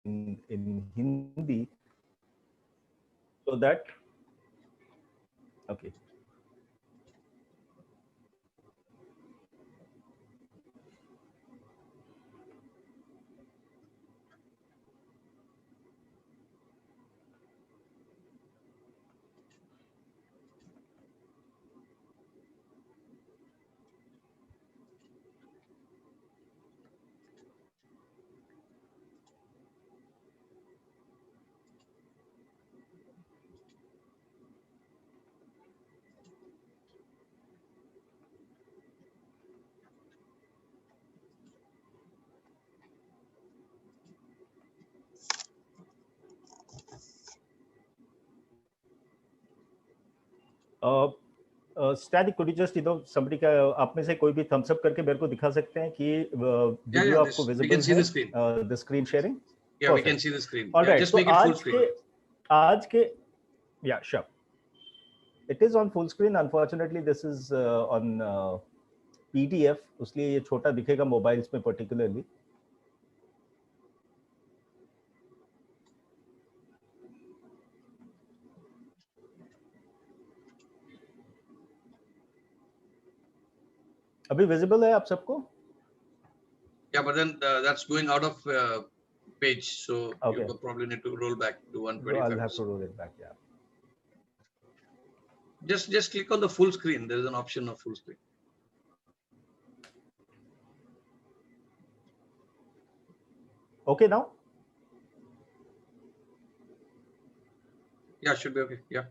in Hindi, so that okay. Static, could you just somebody का आप में से कोई भी thumbs up करके मेरे को दिखा सकते हैं कि वीडियो आपको visible है? The screen sharing? Yeah, we can see the screen. All right. Just So make it full screen. आज के yeah, sure. It is on full screen. Unfortunately, this is on PDF. उसलिए ये छोटा दिखेगा mobiles में particularly. अभी visible है आप सबको? Yeah, but then that's going out of page, so okay. You probably need to roll back to 125. So I'll have to roll it back. Yeah. Just click on the full screen. There is an option of full screen. Okay now? Yeah, should be okay. Yeah.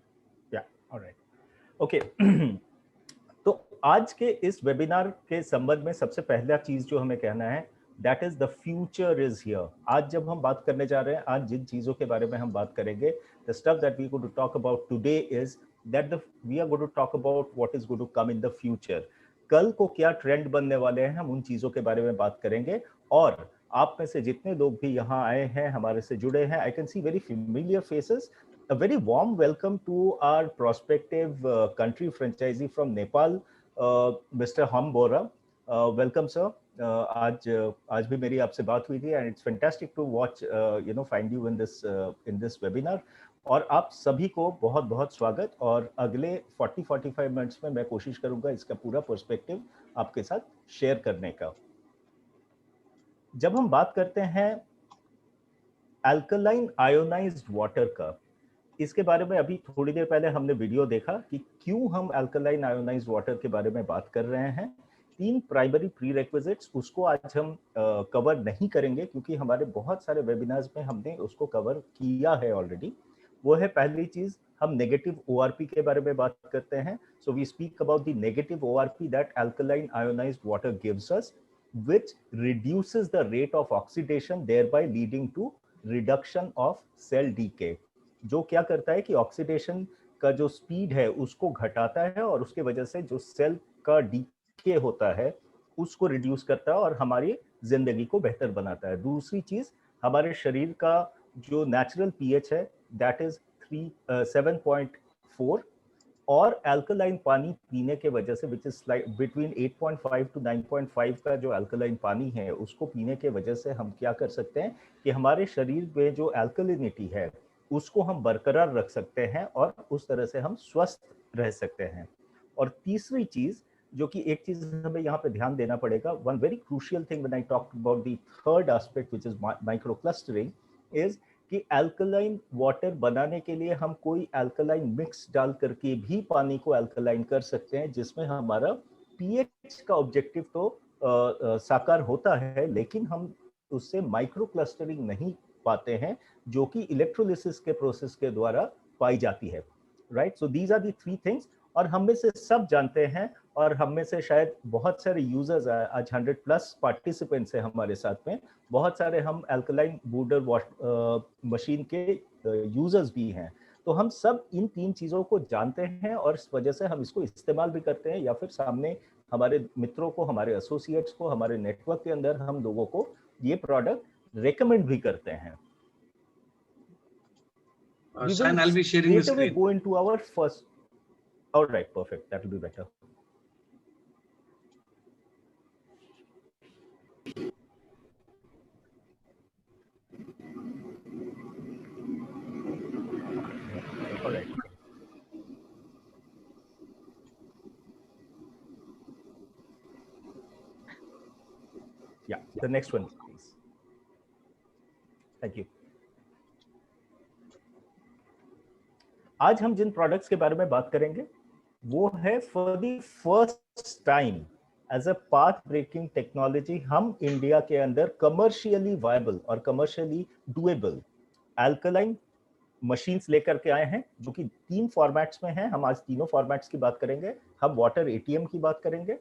Yeah. All right. Okay. तो आज के इस webinar के संबंध में सबसे पहला चीज जो हमें कहना है, that is the future is here. आज जब हम बात करने जा रहे हैं, आज जिन चीजों के बारे में हम बात करेंगे, the stuff that we are going to talk about today is that we are going to talk about what is going to come in the future. कल को क्या ट्रेंड बनने वाले हैं, हम उन चीजों के बारे में बात करेंगे. और आप में से जितने लोग भी यहाँ आए हैं, हमारे से जुड़े हैं, I can see very familiar faces. A very warm welcome to our prospective country franchisee from Nepal, Mr. Ham Bora. Welcome, sir. आज भी मेरी आपसे बात हुई थी, and it's fantastic to watch, find you in this webinar. और आप सभी को बहुत बहुत स्वागत. और अगले 40-45 मिनट्स में मैं कोशिश करूंगा इसका पूरा पर्सपेक्टिव आपके साथ शेयर करने का. जब हम बात करते हैं अल्कलाइन आयोनाइज्ड वाटर का, इसके बारे में अभी थोड़ी देर पहले हमने वीडियो देखा कि क्यों हम अल्कलाइन आयोनाइज्ड वाटर के बारे में बात कर रहे हैं. 3 प्राइमरी प्रीरेक्विजिट्स, उसको आज हम कवर नहीं करेंगे क्योंकि हमारे बहुत सारे वेबिनार्स में हमने उसको कवर किया है ऑलरेडी. वो है पहली चीज, हम नेगेटिव ओआरपी के बारे में बात करते हैं. So we speak about the negative ORP that alkaline ionised water gives us, which reduces the rate of oxidation, thereby leading to reduction of cell decay. जो क्या करता है कि ऑक्सीडेशन का जो स्पीड है उसको घटाता है और उसके वजह से जो सेल का डीके होता है उसको रिड्यूस करता है और हमारी जिंदगी को बेहतर बनाता है. दूसरी चीज, हमारे शरीर का जो नेचुरल पीएच है दैट इज 7.4 और अल्कलाइन पानी पीने के वजह से विच इज बिटवीन 8.5 to 9.5 का जो अल्कलाइन पानी है उसको पीने के वजह से हम क्या कर सकते हैं कि हमारे शरीर में जो अल्कलिनिटी है उसको हम बरकरार रख सकते हैं और उस तरह से हम स्वस्थ रह सकते हैं. और तीसरी चीज जो कि एक चीज हमें यहाँ पे ध्यान देना पड़ेगा, one very crucial thing when I talk about the third aspect which is micro clustering is कि अल्कलाइन वाटर बनाने के लिए हम कोई अल्कलाइन मिक्स डाल करके भी पानी को अल्कलाइन कर सकते हैं, जिसमें हमारा पीएच का ऑब्जेक्टिव तो साकार होता है, लेकिन हम उससे माइक्रो क्लस्टरिंग नहीं पाते हैं जो कि इलेक्ट्रोलिसिस के प्रोसेस के द्वारा पाई जाती है. Right. So these are the 3 things. और हम में से सब जानते हैं और हम में से शायद बहुत सारे यूजर्स, आज 100+ पार्टिसिपेंट्स हैं हमारे साथ में, बहुत सारे हम अल्कलाइन बूडर मशीन के यूजर्स भी हैं. तो हम सब इन 3 चीज़ों को जानते हैं और इस वजह से हम इसको इस्तेमाल भी करते हैं या फिर सामने हमारे मित्रों को, हमारे एसोसिएट्स को, हमारे नेटवर्क के अंदर हम लोगों को ये प्रोडक्ट रेकमेंड भी करते हैं. Sam, I'll be sharing the screen. Go into our first. All right, perfect. That will be better. The next one, please. Thank you. आज हम जिन प्रोडक्ट्स के बारे में बात करेंगे वो है for the first time as a path breaking technology हम इंडिया के अंदर कमर्शियली वायबल और कमर्शियली डुएबल अल्कलाइन मशीन्स लेकर के आए हैं, जो कि 3 फॉर्मेट्स में हैं। हम आज तीनों फॉर्मेट्स की बात करेंगे। हम वाटर एटीएम की बात करेंगे,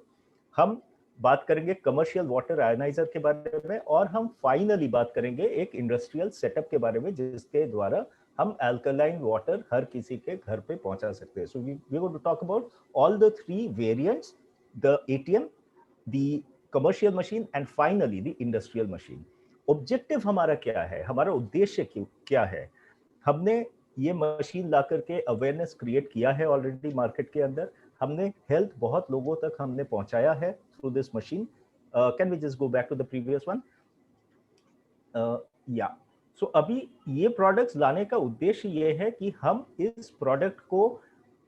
हम बात करेंगे कमर्शियल वाटर आयनाइजर के बारे में, और हम फाइनली बात करेंगे एक इंडस्ट्रियल सेटअप के बारे में जिसके द्वारा हम अल्कलाइन वाटर हर किसी के घर पे पहुंचा सकते हैं। So we going to talk about all the 3 variants, the ATM, the commercial machine and finally the industrial machine. Objective हमारा क्या है, हमारा उद्देश्य क्या है? हमने ये मशीन ला करके अवेयरनेस क्रिएट किया है ऑलरेडी मार्केट के अंदर। हमने हेल्थ बहुत लोगों तक हमने पहुंचाया है through this machine. Can we just go back to the previous one? या सो अभी ये प्रोडक्ट्स लाने का उद्देश्य ये है कि हम इस प्रोडक्ट को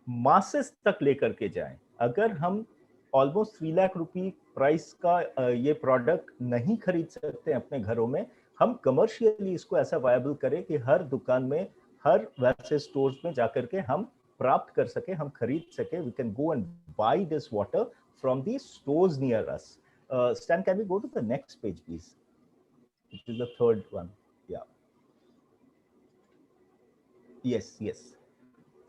मासेस तक लेकर के जाएं। अगर हम ऑलमोस्ट 3 लाख रुपए प्राइस का ये प्रोडक्ट नहीं खरीद सकते अपने घरों में, हम कमर्शियली इसको ऐसा वायबल करें कि हर दुकान में, हर वैसे स्टोर्स में जाकर के हम प्राप्त कर सके, हम खरीद सके। We can go and buy this water from the stores near us. Stan, can we go to the next page, please? Which is the third one. Yeah. Yes.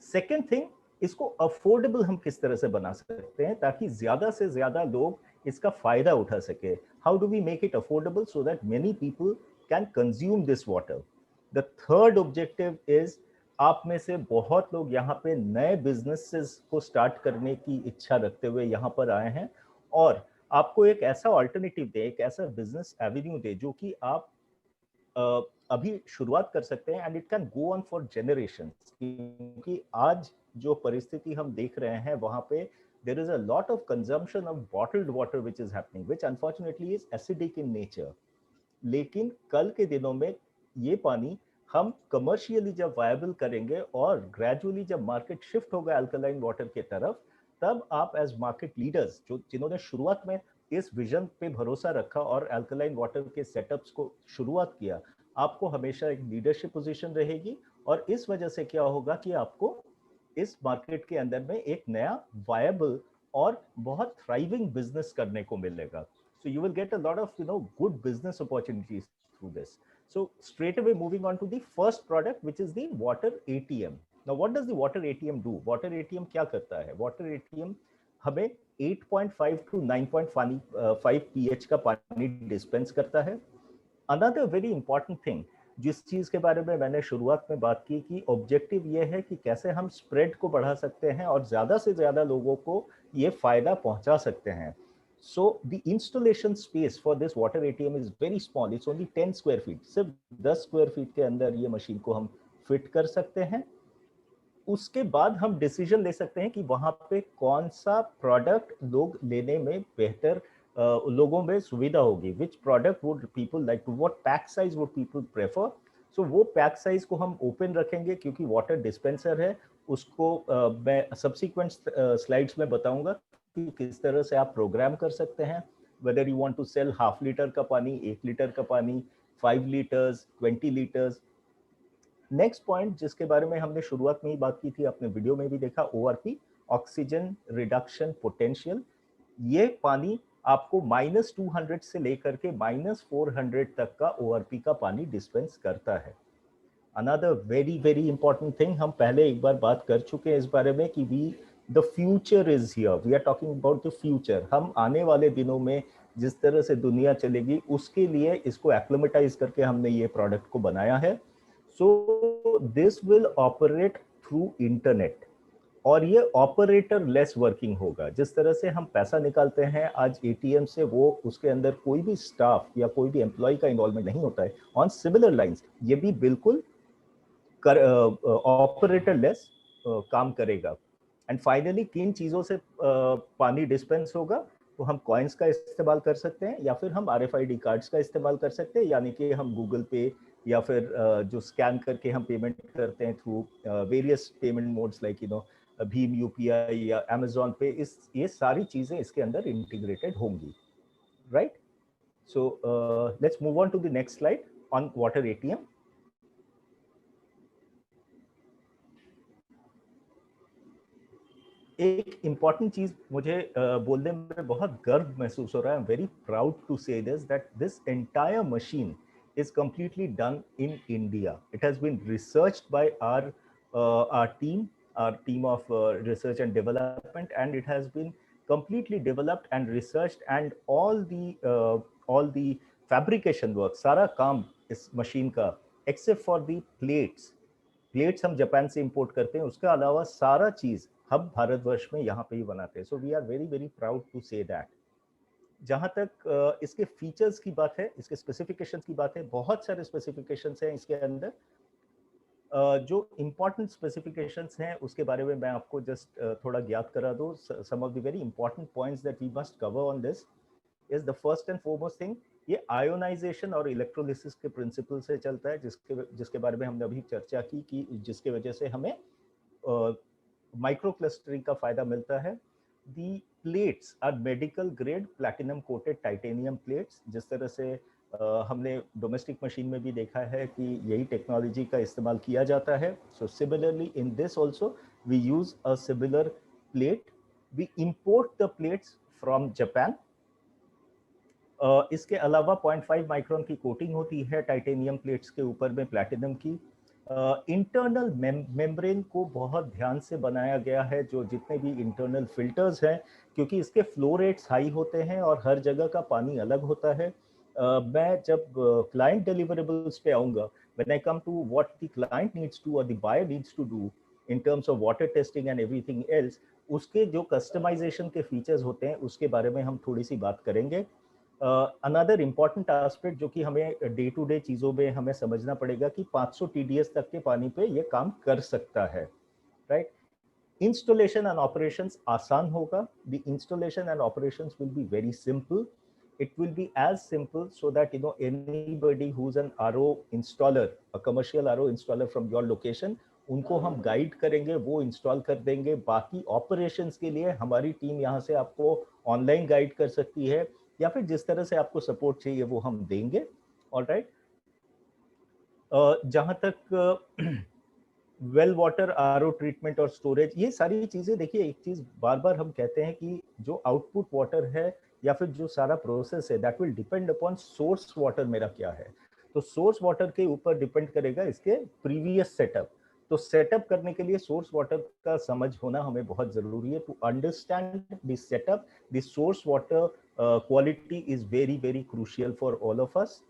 Second thing, इसको अफोर्डेबल हम किस तरह से बना सकते हैं ताकि ज्यादा से ज्यादा लोग इसका फायदा उठा सके। How do we make it affordable so that many people can consume this water? The third objective is, आप में से बहुत लोग यहाँ पे नए बिजनेसेस को स्टार्ट करने की इच्छा रखते हुए यहाँ पर आए हैं, और आपको एक ऐसा ऑल्टरनेटिव दे, एक ऐसा बिजनेस एवेन्यू दे जो कि आप अभी शुरुआत कर सकते हैं, and it can go on for generations. क्योंकि आज जो परिस्थिति हम देख रहे हैं वहां पे there is a lot of consumption of bottled water which is happening, which unfortunately is acidic in nature. लेकिन कल के दिनों में ये पानी हम कमर्शियली जब वायबल करेंगे और ग्रेजुअली जब मार्केट शिफ्ट होगा अल्कलाइन वाटर के तरफ, तब आप एज मार्केट लीडर्स, जो जिन्होंने शुरुआत में इस विजन पे भरोसा रखा और अल्कलाइन वाटर के सेटअप्स को शुरुआत किया, आपको हमेशा एक लीडरशिप पोजीशन रहेगी। और इस वजह से क्या होगा कि आपको इस मार्केट के अंदर में एक नया वायबल और बहुत थ्राइविंग बिजनेस करने को मिलेगा। So you will get a lot of good business opportunities through this. So straight away moving on to the first product, which is the water ATM. Now what does the water ATM do? Water ATM क्या करता है? Water ATM हमें 8.5 to 9.5 pH का पानी dispense करता है। Another very important thing, जिस चीज के बारे में मैंने शुरुआत में बात की कि ऑब्जेक्टिव ये है कि कैसे हम स्प्रेड को बढ़ा सकते हैं और ज्यादा से ज्यादा लोगों को ये फायदा पहुंचा सकते हैं। So the installation space for this water ATM is very small. It's only 10 square feet. सिर्फ 10 square feet के अंदर ये मशीन को हम फिट कर सकते हैं। उसके बाद हम डिसीजन ले सकते हैं कि वहां पे कौन सा प्रोडक्ट लोग लेने में बेहतर, लोगों में सुविधा होगी। Which product would people like to, what pack size would people prefer. So वो पैक साइज को हम ओपन रखेंगे, क्योंकि वाटर डिस्पेंसर है उसको मैं सब्सिक्वेंट स्लाइड्स में बताऊंगा कि किस तरह से आप प्रोग्राम कर सकते हैं। Whether you want to sell half litre का पानी, 1 लीटर का पानी, 5 लीटर्स, 20 लीटर्स। नेक्स्ट पॉइंट जिसके बारे में हमने शुरुआत में ही बात की थी, आपने वीडियो में भी देखा, ORP, ऑक्सीजन रिडक्शन पोटेंशियल। ये पानी आपको -200 से लेकर के -400 तक का ORP का पानी डिस्पेंस करता है। Another very important thing, हम पहले एक बार बात कर चुके हैं इस बारे में कि the future is here. We are talking about the future. हम आने वाले दिनों में जिस तरह से दुनिया चलेगी उसके लिए इसको एक्लिमेटाइज करके हमने ये प्रोडक्ट को बनाया है। So this will operate through internet, और ये ऑपरेटर लेस वर्किंग होगा। जिस तरह से हम पैसा निकालते हैं आज एटीएम से, वो उसके अंदर कोई भी स्टाफ या कोई भी एम्प्लॉय का इन्वॉल्वमेंट नहीं होता है। ऑन सिमिलर लाइंस ये भी बिल्कुल ऑपरेटर लेस काम करेगा। एंड फाइनली किन चीजों से पानी डिस्पेंस होगा, तो हम कॉइन्स का इस्तेमाल कर सकते हैं या फिर हम RFID कार्ड्स का इस्तेमाल कर सकते हैं, यानी कि हम गूगल पे या फिर जो स्कैन करके हम पेमेंट करते हैं through various payment modes like Bhim UPI या Amazon पे, ये सारी चीजें इसके अंदर इंटीग्रेटेड होंगी, right? So let's move on to the next slide on water ATM. एक इम्पॉर्टेंट चीज मुझे बोलने में बहुत गर्व महसूस हो रहा है. I am very proud to say this that this entire machine is completely done in India. It has been researched by our team of research and development, and it has been completely developed and researched, and all the fabrication work, सारा काम इस machine का, except for the plates हम Japan से import करते हैं, उसके अलावा सारा चीज हम भारतवर्ष में यहाँ पे ही बनाते हैं. So we are very very proud to say that. जहां तक इसके फीचर्स की बात है, इसके स्पेसिफिकेशंस की बात है, बहुत सारे स्पेसिफिकेशंस हैं इसके अंदर. जो इम्पोर्टेंट स्पेसिफिकेशंस हैं उसके बारे में मैं आपको जस्ट थोड़ा ज्ञात करा दूं. Some of the very important points that we must cover on this is the first and foremost thing, ये आयोनाइजेशन और इलेक्ट्रोलिसिस के प्रिंसिपल से चलता है, जिसके बारे में हमने अभी चर्चा की कि जिसके वजह से हमें माइक्रो क्लस्टरिंग का फायदा मिलता है. The plates are medical grade platinum coated titanium plates. जिस तरह से हमने डोमेस्टिक मशीन में भी देखा है कि यही टेक्नोलॉजी का इस्तेमाल किया जाता है. So similarly in this also we use a similar plate. We import the plates from Japan. इसके अलावा 0.5 माइक्रोन की कोटिंग होती है टाइटेनियम प्लेट्स के ऊपर में प्लैटिनम की. इंटरनल मेम्ब्रेन को बहुत ध्यान से बनाया गया है, जो जितने भी इंटरनल फिल्टर्स हैं, क्योंकि इसके फ्लो रेट्स हाई होते हैं और हर जगह का पानी अलग होता है. मैं जब क्लाइंट डिलीवरेबल्स पे आऊँगा, when I come to what the client needs to or the buyer needs to do in terms of water testing and everything else, उसके जो कस्टमाइजेशन के फीचर्स होते हैं उसके बारे में हम थोड़ी सी बात करेंगे. अनदर इम्पॉर्टेंट एस्पेक्ट जो कि हमें डे टू डे चीज़ों में हमें समझना पड़ेगा कि 500 TDS तक के पानी पे ये काम कर सकता है, राइट. इंस्टॉलेशन एंड ऑपरेशंस आसान होगा. The installation and operations will be very simple. It will be as simple so that anybody who's an RO installer, a commercial RO installer from your location, उनको हम guide करेंगे, वो install कर देंगे. बाकी operations के लिए हमारी टीम यहाँ से आपको ऑनलाइन गाइड कर सकती है, या फिर जिस तरह से आपको सपोर्ट चाहिए वो हम देंगे. ऑलराइट. जहां तक वेल वाटर, आरओ ट्रीटमेंट और स्टोरेज, ये सारी चीजें, देखिए एक चीज बार बार हम कहते हैं कि जो आउटपुट वाटर है या फिर जो सारा प्रोसेस है, that will depend upon source water मेरा क्या है. तो सोर्स वाटर के ऊपर डिपेंड करेगा इसके प्रीवियस सेटअप. तो सेटअप करने के लिए सोर्स वाटर का समझ होना हमें बहुत जरूरी है. To understand the setup, the source water quality is very very crucial for all of us.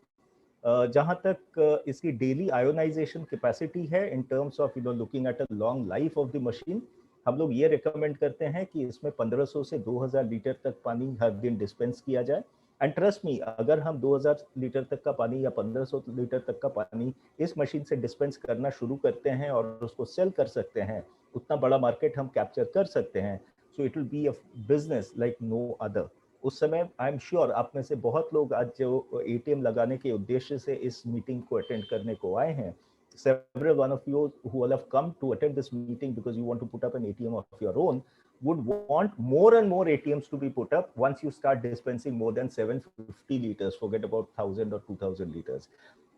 जहां तक इसकी डेली आयोनाइजेशन कैपेसिटी है in terms of looking at a long life of the machine, हम लोग ये रिकमेंड करते हैं कि इसमें 1500 से 2000 लीटर तक पानी हर दिन डिस्पेंस किया जाए. एंड ट्रस्ट मी, अगर हम 2000 लीटर तक का पानी या 1500 लीटर तक का पानी इस मशीन से डिस्पेंस करना शुरू करते हैं और उसको सेल कर सकते हैं, उतना बड़ा मार्केट हम कैप्चर कर सकते हैं. So it will be a business like no other. उस समय आई एम श्योर आप में से बहुत लोग आज जो एटीएम लगाने के उद्देश्य से इस मीटिंग को अटेंड करने को आए हैं, several one of you who will have come to attend this meeting because you want to put up an ATM of your own would want more and more ATMs to be put up once you start dispensing more than 750 liters, forget about 1000 or 2000 liters.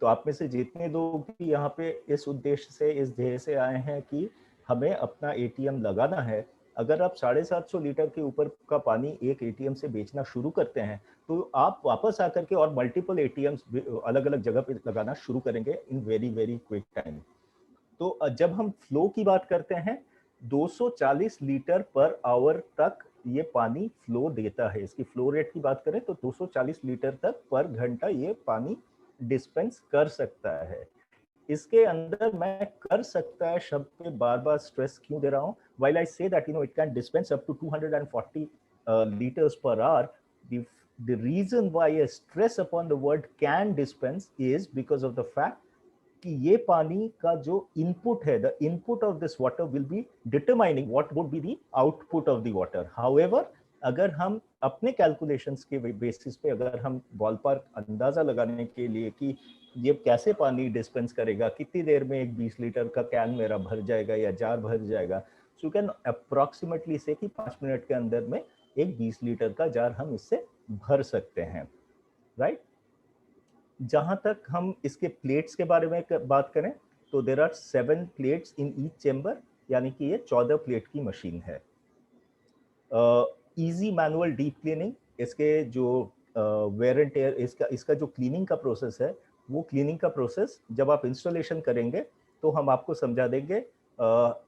तो आप में से जितने लोग भी यहाँ पे इस उद्देश्य से, इस ध्येय से आए हैं कि हमें अपना एटीएम लगाना है, अगर आप 750 लीटर के ऊपर का पानी एक एटीएम से बेचना शुरू करते हैं, तो आप वापस आकर के और मल्टीपल एटीएम्स अलग अलग जगह पे लगाना शुरू करेंगे in very very quick time. तो जब हम फ्लो की बात करते हैं, 240 लीटर पर आवर तक ये पानी फ्लो देता है. इसकी फ्लो रेट की बात करें तो 240 लीटर तक पर घंटा ये पानी डिस्पेंस कर सकता है. इसके अंदर मैं कर सकता है शब्द पे बार बार स्ट्रेस क्यों दे रहा हूं? While I say that it can dispense up to 240 liters per hour, the reason why I stress upon the word can dispense is because of the fact कि ये पानी का जो इनपुट है, the input of this water will be determining what would be the output of the water. However, अगर हम अपने calculations के बेसिस पे अगर हम बॉलपार्क अंदाजा लगाने के लिए कि ये कैसे पानी डिस्पेंस करेगा, कितनी देर में एक 20 लीटर का कैन मेरा भर जाएगा या जार भर जाएगा, सो यू कैन अप्रोक्सीमेटली से कि 5 मिनट के अंदर में एक 20 लीटर का जार हम इससे भर सकते हैं, राइट. जहां तक हम इसके प्लेट्स के बारे में बात करें तो there are 7 plates in each chamber, यानी कि ये 14 प्लेट की मशीन है। इजी मैनुअल डीप क्लीनिंग, इसके जो वेयर एंड टेयर, इसका जो क्लीनिंग का प्रोसेस है, वो क्लीनिंग का प्रोसेस जब आप इंस्टॉलेशन करेंगे तो हम आपको समझा देंगे।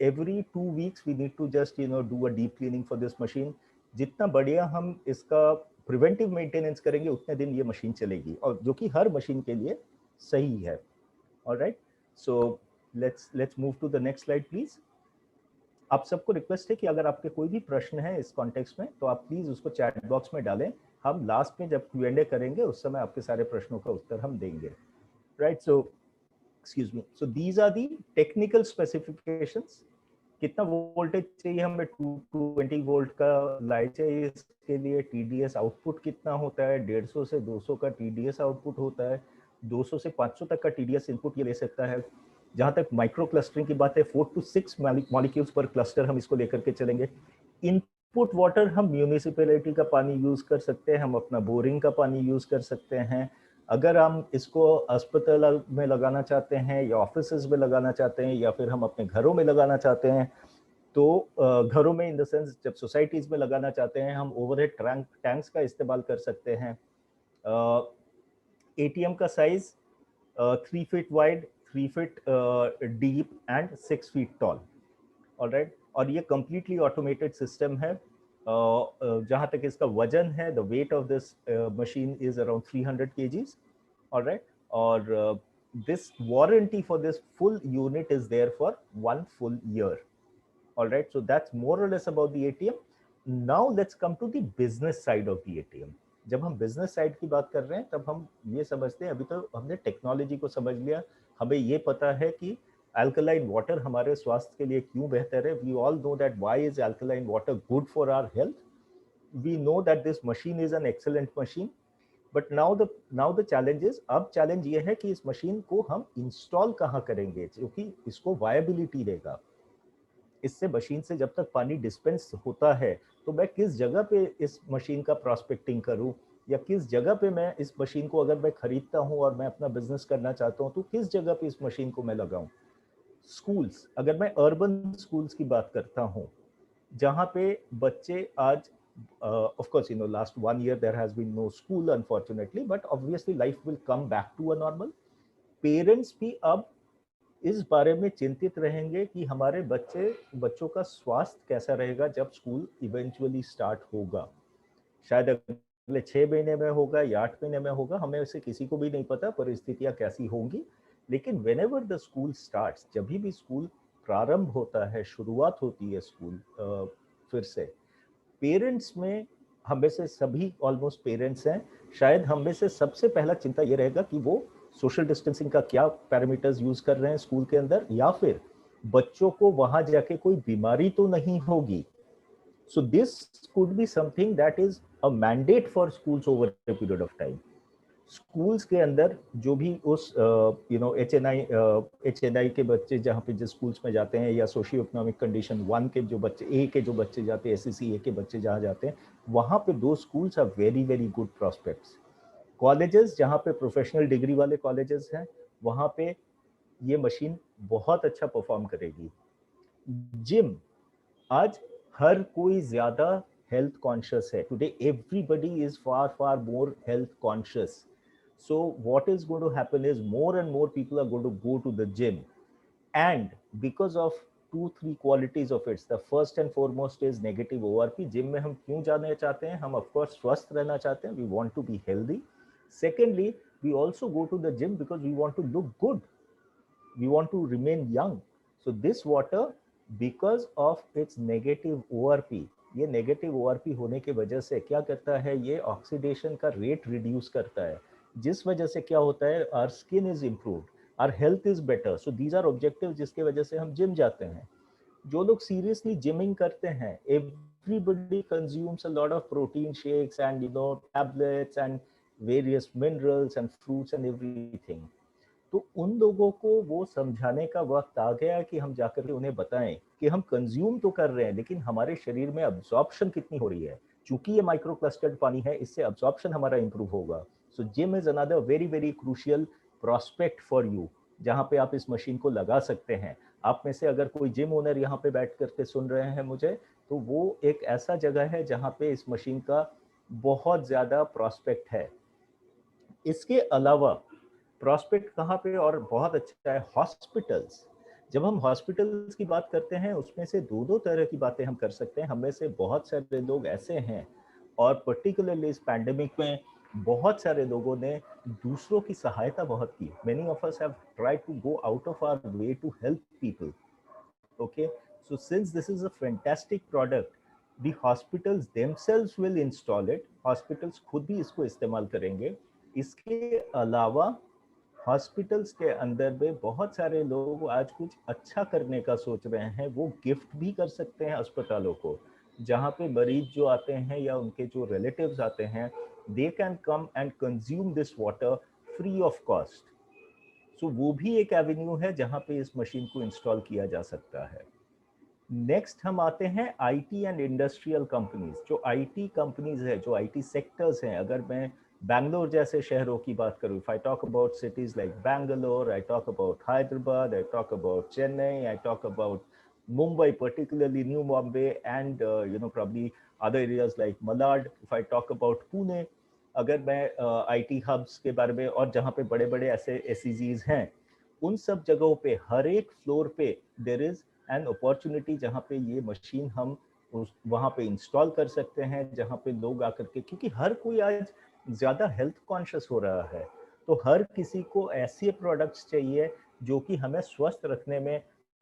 Every 2 weeks we need to just do a deep cleaning for this machine. जितना बढ़िया हम इसका प्रिवेंटिव मेंटेनेंस करेंगे उतने दिन ये मशीन चलेगी, और जो कि हर मशीन के लिए सही है। Alright, so let's move to the next slide please. आप सबको रिक्वेस्ट है कि अगर आपके कोई भी प्रश्न है इस कॉन्टेक्स्ट में तो आप प्लीज उसको चैट बॉक्स में डालें। हम लास्ट में जब Q&A करेंगे उस समय आपके सारे प्रश्नों का उत्तर हम देंगे। Right, so excuse me, so these are the technical specifications. कितना वोल्टेज चाहिए हमें? 220 वोल्ट का लाइट चाहिए इसके लिए। TDS आउटपुट कितना होता है? 150 से 200 का TDS आउटपुट होता है। 200 से 500 तक का TDS इनपुट ये ले सकता है। जहां तक माइक्रो क्लस्टरिंग की बात है, 4 to 6 मॉलिक्यूल्स पर क्लस्टर हम इसको लेकर के चलेंगे। इनपुट वाटर हम म्यूनिसिपैलिटी का पानी यूज कर सकते हैं, हम अपना बोरिंग का पानी यूज कर सकते हैं। अगर हम इसको अस्पताल में लगाना चाहते हैं या ऑफिसेज में लगाना चाहते हैं या फिर हम अपने घरों में लगाना चाहते हैं तो घरों में इन द सेंस जब सोसाइटीज में लगाना चाहते हैं हम ओवरहेड टैंक्स का इस्तेमाल कर सकते हैं। ATM का size 3 feet wide, 3 feet deep and 6 feet tall. Alright, और ये कंप्लीटली ऑटोमेटेड सिस्टम है। जहां तक इसका वजन है, the weight of this machine is around 300 kgs। Alright, और this warranty for this full unit is there for 1 full year. All right, so that's more or less about the ATM. Now let's come to the business side of the ATM. जब हम business side की बात कर रहे हैं तब हम ये समझते हैं, अभी तो हमने टेक्नोलॉजी को समझ लिया, हमें ये पता है कि अल्कलाइन वाटर हमारे स्वास्थ्य के लिए क्यों बेहतर है। We all know that why is alkaline water good for our health. We know that this machine is an excellent machine, but now the challenge is, अब चैलेंज ये है कि इस मशीन को हम इंस्टॉल कहाँ करेंगे, क्योंकि इसको वायबिलिटी देगा। इससे मशीन से जब तक पानी डिस्पेंस होता है तो मैं किस जगह पे इस मशीन का प्रॉस्पेक्टिंग करूं, या किस जगह पे मैं इस मशीन को, अगर मैं खरीदता हूं और मैं अपना बिजनेस करना चाहता हूं तो किस जगह पे इस मशीन को मैं लगाऊं। स्कूल्स, अगर मैं अर्बन स्कूल्स की बात करता हूं जहां पे बच्चे आज of course last 1 year there has been no school unfortunately, but obviously life will come back to a normal. Parents भी अब इस बारे में चिंतित रहेंगे कि हमारे बच्चों का स्वास्थ्य कैसा रहेगा जब स्कूल इवेंचुअली स्टार्ट होगा। शायद अगले 6 महीने में होगा या 8 महीने में होगा, हमें उसे किसी को भी नहीं पता परिस्थितियां कैसी होंगी। लेकिन व्हेनेवर द स्कूल स्टार्ट्स, जब भी स्कूल प्रारंभ होता है, शुरुआत होती है स्कूल फिर से, पेरेंट्स में, हम में से सभी ऑलमोस्ट पेरेंट्स हैं, शायद हम में से सबसे पहला चिंता ये रहेगा कि वो सोशल डिस्टेंसिंग का क्या पैरामीटर्स यूज कर रहे हैं स्कूल के अंदर, या फिर बच्चों को वहां जाके कोई बीमारी तो नहीं होगी। So this could be something that is a mandate for schools over a period of time. Schools के अंदर जो भी उस HNI के बच्चे जहाँ पे जिस स्कूल्स में जाते हैं, या सोशियो इकोनॉमिक कंडीशन 1 के जो बच्चे, ए के जो बच्चे जाते हैं, SEC A के बच्चे जहाँ जाते हैं, वहाँ पे दो schools are very very good prospects. Colleges जहाँ पे प्रोफेशनल डिग्री वाले कॉलेजेस हैं, वहाँ पे ये मशीन बहुत अच्छा परफॉर्म करेगी। जिम, आज हर कोई ज्यादा हेल्थ कॉन्शियस है। Today everybody is far more health conscious. So what is going to happen is more and more people are going to go to the gym, and because of 2-3 qualities of it, the first and foremost is negative ORP. Gym में हम क्यों जाना चाहते हैं? हम of course स्वस्थ रहना चाहते हैं, we want to be healthy. Secondly, we also go to the gym because we want to look good, we want to remain young. So this water, because of its negative ORP, ये negative ORP होने की वजह से क्या करता है, ये oxidation का रेट रिड्यूस करता है, जिस वजह से क्या होता है, our skin is improved, our health is better. So these are objective जिसके वजह से हम जिम जाते हैं. जो लोग सीरियसली जिमिंग करते हैं, everybody consumes a lot of protein shakes and tablets and various minerals and fruits and everything. तो उन लोगों को वो समझाने का वक्त आ गया कि हम जाकर के उन्हें बताएं कि हम कंज्यूम तो कर रहे हैं लेकिन हमारे शरीर में अब्जॉर्प्शन कितनी हो रही है. चूंकि ये माइक्रो क्लस्टर्ड पानी है, इससे अब्जॉर्प्शन हमारा इंप्रूव होगा. So gym is another very very crucial prospect for you, जहाँ पे आप इस मशीन को लगा सकते हैं। आप में से अगर कोई जिम ओनर यहाँ पे बैठ करके सुन रहे हैं मुझे, तो वो एक ऐसा जगह है जहाँ पे इस मशीन का बहुत ज़्यादा प्रोस्पेक्ट है। इसके अलावा प्रोस्पेक्ट कहाँ पे और बहुत अच्छा है, हॉस्पिटल्स। जब हम हॉस्पिटल्स की बात करते हैं, उसमें से दो दो तरह की बातें हम कर सकते हैं। हमें से बहुत सारे लोग ऐसे हैं, और पर्टिकुलरली इस पैंडेमिक में बहुत सारे लोगों ने दूसरों की सहायता बहुत की। Many of us have tried to go out of our way to help people. Okay, so since this is a fantastic product, the hospitals themselves will install it. Hospitals खुद भी इसको इस्तेमाल करेंगे। इसके अलावा हॉस्पिटल्स के अंदर में बहुत सारे लोग आज कुछ अच्छा करने का सोच रहे हैं, वो गिफ्ट भी कर सकते हैं अस्पतालों को। जहाँ पे मरीज जो आते हैं या उनके जो रिलेटिव्स आते हैं, they can come and consume this water free of cost. So वो भी एक एवेन्यू है जहाँ पे इस मशीन को इंस्टॉल किया जा सकता है। नेक्स्ट हम आते हैं आईटी एंड इंडस्ट्रियल कंपनीज। जो आईटी कंपनीज है, जो आईटी सेक्टर्स हैं, अगर मैं बैंगलोर जैसे शहरों की बात करूं, if I talk about cities like Bangalore, I talk about Hyderabad, I talk about Chennai, I talk about Mumbai, particularly New Bombay, and probably other areas like Malad. If I talk about Pune, अगर मैं आईटी हब्स के बारे में, और जहाँ पे बड़े बड़े ऐसे एसईजीज हैं, उन सब जगहों पे हर एक फ्लोर पे देयर इज एन अपॉर्चुनिटी जहाँ पे ये मशीन हम वहाँ पे इंस्टॉल कर सकते हैं, जहाँ पे लोग आकर के, क्योंकि हर कोई आज ज़्यादा हेल्थ कॉन्शियस हो रहा है, तो हर किसी को ऐसे प्रोडक्ट्स चाहिए जो कि हमें स्वस्थ रखने में,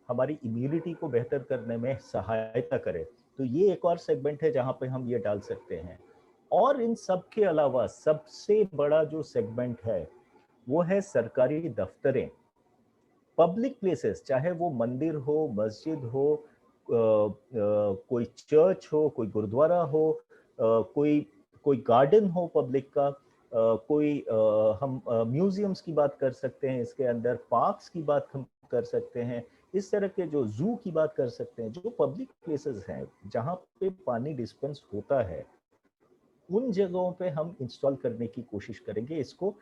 हमारी इम्यूनिटी को बेहतर करने में सहायता करे। तो ये एक और सेगमेंट है जहाँ पे हम ये डाल सकते हैं। और इन सब के अलावा सबसे बड़ा जो सेगमेंट है वो है सरकारी दफ्तरें, पब्लिक प्लेसेस, चाहे वो मंदिर हो, मस्जिद हो, कोई चर्च हो, कोई गुरुद्वारा हो, कोई कोई गार्डन हो पब्लिक का, कोई हम म्यूजियम्स की बात कर सकते हैं, इसके अंदर पार्क्स की बात हम कर सकते हैं, इस तरह के जो जू की बात कर सकते हैं। जो पब्लिक प्लेसेस हैं जहाँ पे पानी डिस्पेंस होता है, उन जगहों पे हम इंस्टॉल करने की कोशिश करेंगे इसको।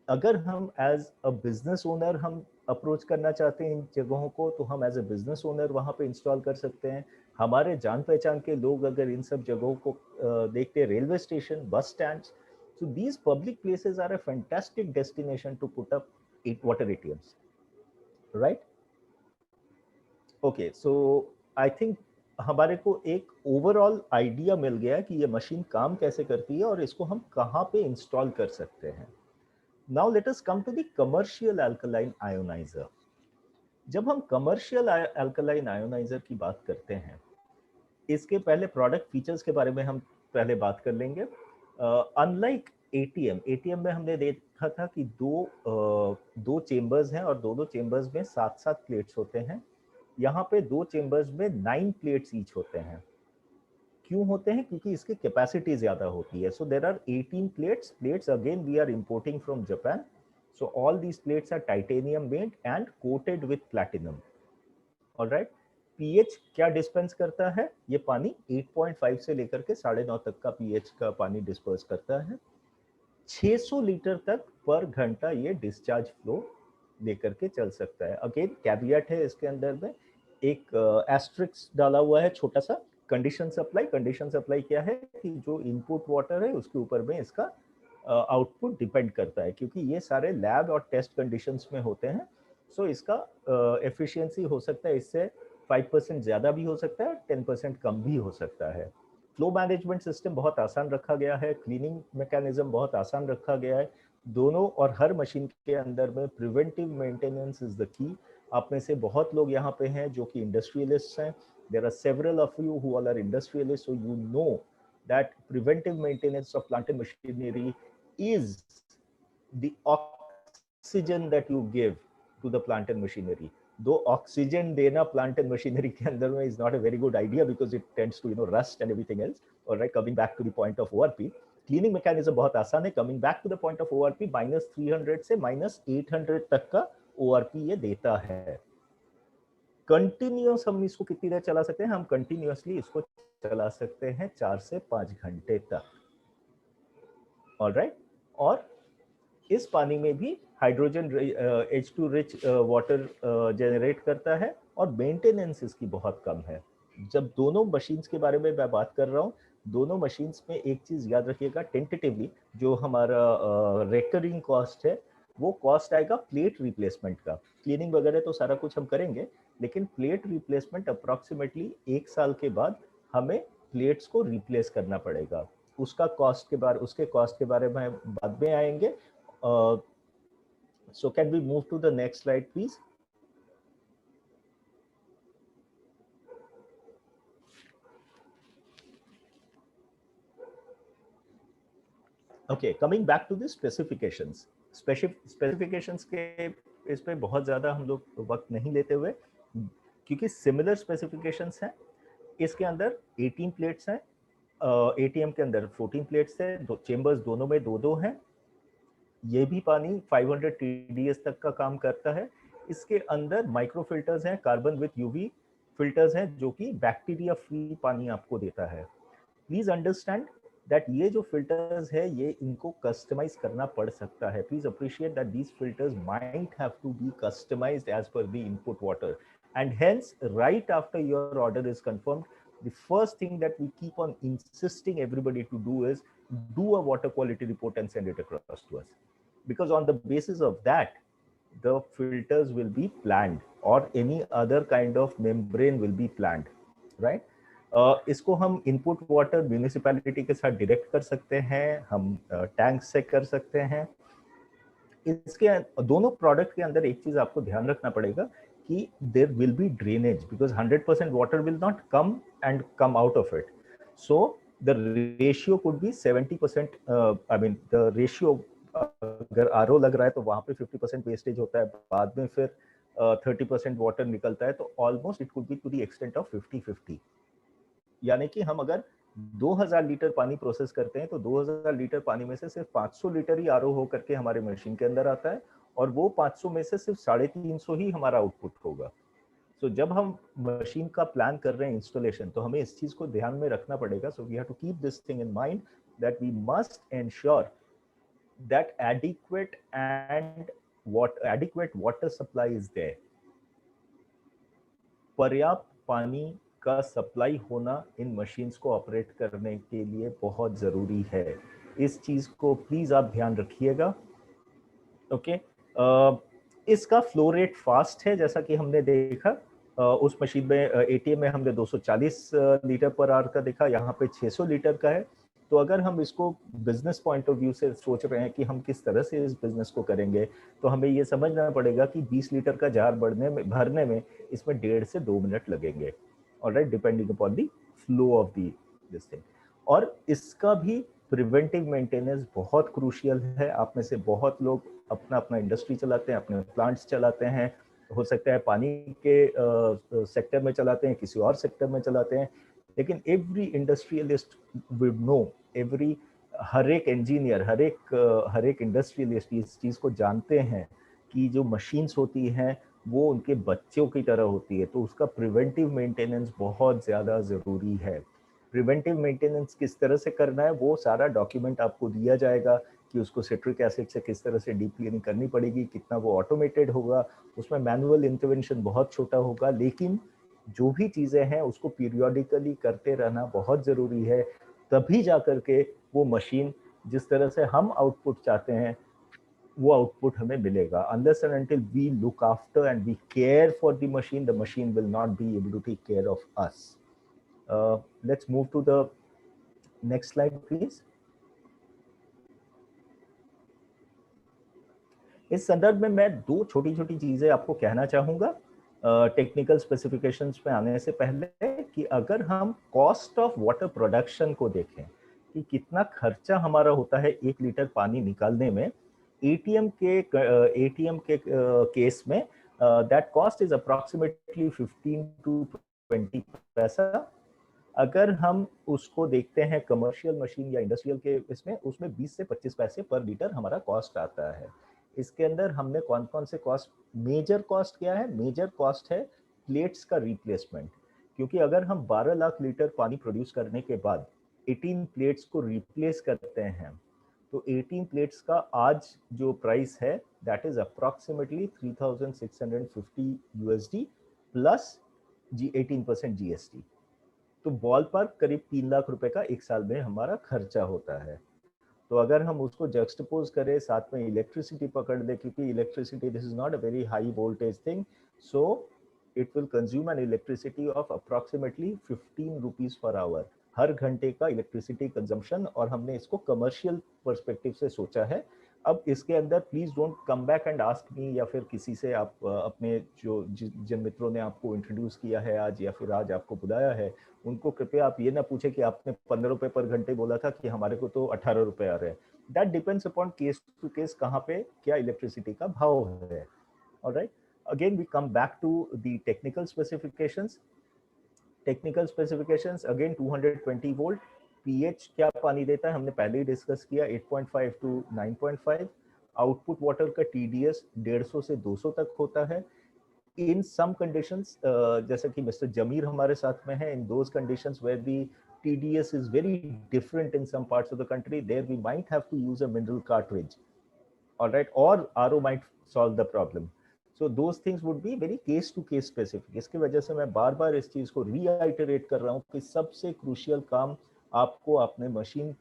अगर हम एज अ बिजनेस ओनर हम अप्रोच करना चाहते हैं इन जगहों को, तो हम एज अ बिजनेस ओनर वहाँ पे इंस्टॉल कर सकते हैं। हमारे जान पहचान के लोग अगर इन सब जगहों को देखते हैं, railway station, bus stand, so these public places are a fantastic destination to put up water ATMs, right? Okay, so I think हमारे को एक ओवरऑल आइडिया मिल गया कि ये मशीन काम कैसे करती है और इसको हम कहाँ पे इंस्टॉल कर सकते हैं। Now let us come to the commercial alkaline ionizer. जब हम कमर्शियल अल्कलाइन आयोनाइजर की बात करते हैं, इसके पहले प्रोडक्ट फीचर्स के बारे में हम पहले बात कर लेंगे। अनलाइक एटीएम में हमने देखा था कि दो चेंबर्स हैं और दो चेंबर्स में 7-7 प्लेट्स होते हैं। यहाँ पे दो चेंबर्स में 9 प्लेट्स ईच होते हैं। क्यों होते हैं? क्योंकि इसकी कैपेसिटी ज्यादा होती है। So there are 18 plates again we are importing from Japan. So all these plates are titanium made and coated with platinum. All right. pH क्या डिस्पेंस करता है? ये पानी 8.5 से लेकर के 9.5 तक का pH का पानी डिस्पर्स करता है। 600 लीटर तक पर घंटा ये डिस्चार्ज फ्लो लेकर के चल सकता है। अगेन कैवियट है इसके अंदर में, एक एस्ट्रिक्स डाला हुआ है छोटा सा, कंडीशन सप्लाई। कंडीशन सप्लाई क्या है कि जो इनपुट वाटर है उसके ऊपर में इसका आउटपुट डिपेंड करता है, क्योंकि ये सारे लैब और टेस्ट कंडीशंस में होते हैं। सो इसका एफिशिएंसी हो सकता है इससे 5% ज़्यादा भी हो सकता है, 10% कम भी हो सकता है। फ्लो मैनेजमेंट सिस्टम बहुत आसान रखा गया है, क्लीनिंग मैकेनिज्म बहुत आसान रखा गया है। दोनों और हर मशीन के अंदर में preventive maintenance is the key. आप में से बहुत लोग यहाँ पे हैं जो कि इंडस्ट्रियलिस्ट हैं। There are several of you who are industrialist, so you know that preventive maintenance of plant and machinery is the oxygen that you give to the plant and machinery. Though oxygen देना plant and machinery के अंदर में is not a very good idea because it tends to rust and everything else. All right, coming back to the point of ORP, cleaning mechanism बहुत आसान है। Coming back to the point of ORP, -300 से -800 तक का ORP ये देता है। Continuous हम इसको कितनी देर चला सकते हैं? हम कंटिन्यूसली इसको चला सकते हैं 4 से 5 घंटे तक। ऑलराइट। और इस पानी में भी hydrogen H2 rich water generate करता है और मेंटेनेंस इसकी बहुत कम है। जब दोनों मशीन्स के बारे में मैं बात कर रहा हूँ, दोनों मशीन्स में एक चीज याद रखिएगा, टेंटेटिवली जो हमारा रेकरिंग कॉस्ट है वो कॉस्ट आएगा प्लेट रिप्लेसमेंट का। क्लीनिंग वगैरह तो सारा कुछ हम करेंगे, लेकिन प्लेट रिप्लेसमेंट अप्रोक्सीमेटली 1 साल के बाद हमें प्लेट्स को रिप्लेस करना पड़ेगा। उसके कॉस्ट के बारे में बाद में आएंगे। So can we move to the next slide, please? Okay, coming back to the specifications. Specifications के इस पे बहुत ज़्यादा हम लोग वक्त नहीं लेते हुए, क्योंकि सिमिलर स्पेसिफिकेशंस हैं। इसके अंदर 18 प्लेट्स हैं, ATM के अंदर 14 प्लेट्स हैं, दो चेम्बर्स दोनों में दो दो हैं। ये भी पानी 500 TDS तक का काम करता है। इसके अंदर माइक्रो फिल्टर्स हैं, कार्बन विथ यूवी फिल्टर्स हैं, जो कि बैक्टीरिया फ्री पानी आपको देता है। प्लीज अंडरस्टैंड दैट ये जो फिल्टर्स है ये इनको कस्टमाइज करना पड़ सकता है। Please appreciate that these filters might have to be customised as per the input water, and hence right after your order is confirmed, the first thing that we keep on insisting everybody to do is do a water quality report and send it across to us, because on the basis of that the filters will be planned or any other kind of membrane will be planned, right? इसको हम input water municipality के साथ direct कर सकते हैं, हम tank से कर सकते हैं। इसके दोनों प्रोडक्ट के अंदर एक चीज आपको ध्यान रखना पड़ेगा कि there will be drainage, because 100% water will not come out of it. So the ratio could be 70%, I mean the ratio, अगर आरओ लग रहा है तो वहां पे 50% वेस्टेज होता है, बाद में फिर 30% वाटर निकलता है, तो almost it could be to the extent of 50-50। यानी कि हम अगर 2000 लीटर पानी प्रोसेस करते हैं तो 2000 लीटर पानी में से सिर्फ 500 लीटर ही आरओ होकर के हमारे मशीन के अंदर आता है, और वो 500 में से सिर्फ 350 ही हमारा आउटपुट होगा। तो जब हम मशीन का प्लान कर रहे हैं इंस्टॉलेशन, तो हमें इस चीज को ध्यान में रखना पड़ेगा। So we have to keep this thing in mind that we must ensure that adequate water supply is there. पर्याप्त पानी का सप्लाई होना इन मशीन्स को ऑपरेट करने के लिए बहुत जरूरी है। इस चीज को प्लीज आप ध्यान रखिएगा। ओके, इसका फ्लो रेट फास्ट है, जैसा कि हमने देखा उस मशीन में एटीएम में हमने 240 लीटर पर आवर का देखा, यहाँ पे 600 लीटर का है। तो अगर हम इसको बिजनेस पॉइंट ऑफ व्यू से सोच रहे हैं कि हम किस तरह से इस बिजनेस को करेंगे, तो हमें ये समझना पड़ेगा कि 20 लीटर का जार भरने में इसमें 1.5 से 2 मिनट लगेंगे, alright, depending upon the flow of the this thing. और इसका भी प्रिवेंटिव मेंटेनेंस बहुत क्रूशियल है। आप में से बहुत लोग अपना अपना इंडस्ट्री चलाते हैं, अपने प्लांट्स चलाते हैं, हो सकता है पानी के सेक्टर में चलाते हैं, किसी और सेक्टर में चलाते हैं, लेकिन एवरी इंडस्ट्रियलिस्ट वुड नो, हर एक इंजीनियर, हर एक इंडस्ट्रियलिस्ट इस चीज को जानते हैं कि जो मशीन्स होती हैं वो उनके बच्चों की तरह होती है, तो उसका प्रिवेंटिव मेंटेनेंस बहुत ज्यादा जरूरी है। प्रिवेंटिव मेंटेनेंस किस तरह से करना है वो सारा डॉक्यूमेंट आपको दिया जाएगा कि उसको सिट्रिक एसिड से किस तरह से डीप क्लीनिंग करनी पड़ेगी, कितना वो ऑटोमेटेड होगा, उसमें मैनुअल इंटरवेंशन बहुत छोटा होगा, लेकिन जो भी चीजें हैं उसको पीरियोडिकली करते रहना बहुत जरूरी है। तभी जाकर के वो मशीन जिस तरह से हम आउटपुट चाहते हैं वो आउटपुट हमें मिलेगा। Unless and until we look after and we care for the machine will not be able to take care of us. Let's move to the next slide, please. इस संदर्भ में मैं दो छोटी छोटी चीजें आपको कहना चाहूंगा टेक्निकल स्पेसिफिकेशंस में आने से पहले, कि अगर हम कॉस्ट ऑफ वाटर प्रोडक्शन को देखें कि कितना खर्चा हमारा होता है 1 लीटर पानी निकालने में, एटीएम के केस में that cost is approximately 15 to 20 पैसा। अगर हम उसको देखते हैं कमर्शियल मशीन या इंडस्ट्रियल के इसमें, उसमें 20 से 25 पैसे पर लीटर हमारा कॉस्ट आता है। इसके अंदर हमने कौन कौन से कॉस्ट, मेजर कॉस्ट क्या है? मेजर कॉस्ट है प्लेट्स का रिप्लेसमेंट, क्योंकि अगर हम 12 लाख लीटर पानी प्रोड्यूस करने के बाद 18 प्लेट्स को रिप्लेस करते हैं तो 18 प्लेट्स का आज जो प्राइस है that is approximately 3650 USD plus जी 18% GST। तो बॉल पर करीब 3 लाख रुपए का एक साल में हमारा खर्चा होता है। तो अगर हम उसको जक्सटपोज करें, साथ में इलेक्ट्रिसिटी पकड़ ले, क्योंकि electricity this is not a very high voltage thing, so it will consume an electricity of approximately 15 rupees per hour, हर घंटे का इलेक्ट्रिसिटी कंजम्पशन। और हमने इसको कमर्शियल पर्सपेक्टिव से सोचा है। अब इसके अंदर please don't come back and ask me या फिर किसी से आप अपने जो जिन मित्रों ने आपको इंट्रोड्यूस किया है आज या फिर आज आपको बुलाया है, उनको कृपया आप ये ना पूछे कि आपने 15 रुपए पर घंटे बोला था कि हमारे को तो 18 रुपए आ रहे हैं। That depends upon case to case, कहाँ पे क्या इलेक्ट्रिसिटी का भाव है। Alright, again we come back to the technical specifications. Technical specifications again 220 volt. PH क्या पानी देता है हमने पहले ही डिस्कस किया, 8.5 टू 9.5। आउटपुट वाटर का टीडीएस 150 से 200 तक होता है। in some conditions, जैसे कि मिस्टर जमीर हमारे साथ में है, in those conditions where the TDS is very different in some parts of the country, there we might have to use a mineral cartridge, all right, or RO might solve the problem. So those things would be very case to case specific. इसकी वजह से मैं बार बार इस चीज को reiterate कर रहा हूँ कि सबसे क्रूशियल काम आपको अपने मशीन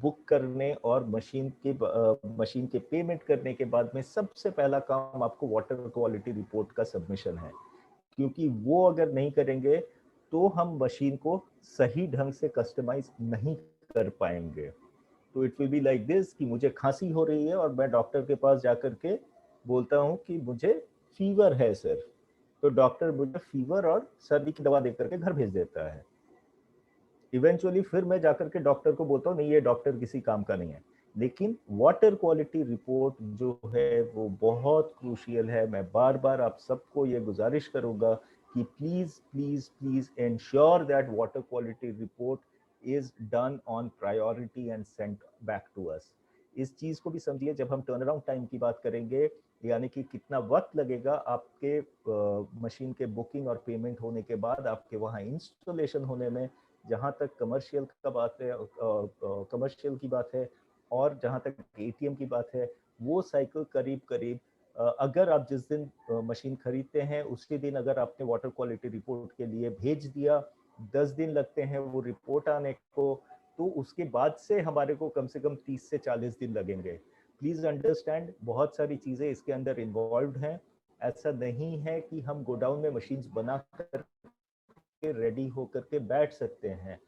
बुक करने और मशीन के पेमेंट करने के बाद में सबसे पहला काम आपको वाटर क्वालिटी रिपोर्ट का सबमिशन है। क्योंकि वो अगर नहीं करेंगे तो हम मशीन को सही ढंग से कस्टमाइज नहीं कर पाएंगे। तो it will be like this कि मुझे खांसी हो रही है और मैं डॉक्टर के पास जाकर के बोलता हूँ कि मुझे फीवर है सर, तो डॉक्टर मुझे फीवर और सर्दी की दवा देकर के घर भेज देता है। इवेंचुअली फिर मैं जाकर के डॉक्टर को बोलता हूँ नहीं ये डॉक्टर किसी काम का नहीं है। लेकिन वाटर क्वालिटी रिपोर्ट जो है वो बहुत क्रूशियल है। मैं बार बार आप सबको ये गुजारिश करूंगा कि please please please ensure that water quality report is done on priority and sent back to us. इस चीज को भी समझिए, जब हम टर्न अराउंड टाइम की बात करेंगे, यानी कि कितना वक्त लगेगा आपके मशीन के बुकिंग और पेमेंट होने के बाद आपके वहाँ इंस्टॉलेशन होने में, जहाँ तक कमर्शियल का बात है, कमर्शियल की बात है, और जहाँ तक एटीएम की बात है, वो साइकिल करीब करीब अगर आप जिस दिन मशीन खरीदते हैं उसी दिन अगर आपने वाटर क्वालिटी रिपोर्ट के लिए भेज दिया, 10 दिन लगते हैं वो रिपोर्ट आने को, तो उसके बाद से हमारे को कम से कम 30 से 40 दिन लगेंगे। प्लीज अंडरस्टैंड, बहुत सारी चीजें इसके अंदर इन्वॉल्व हैं। ऐसा नहीं है कि हम गोडाउन में मशीन्स बना कर रेडी होकर के बैठ सकते हैं।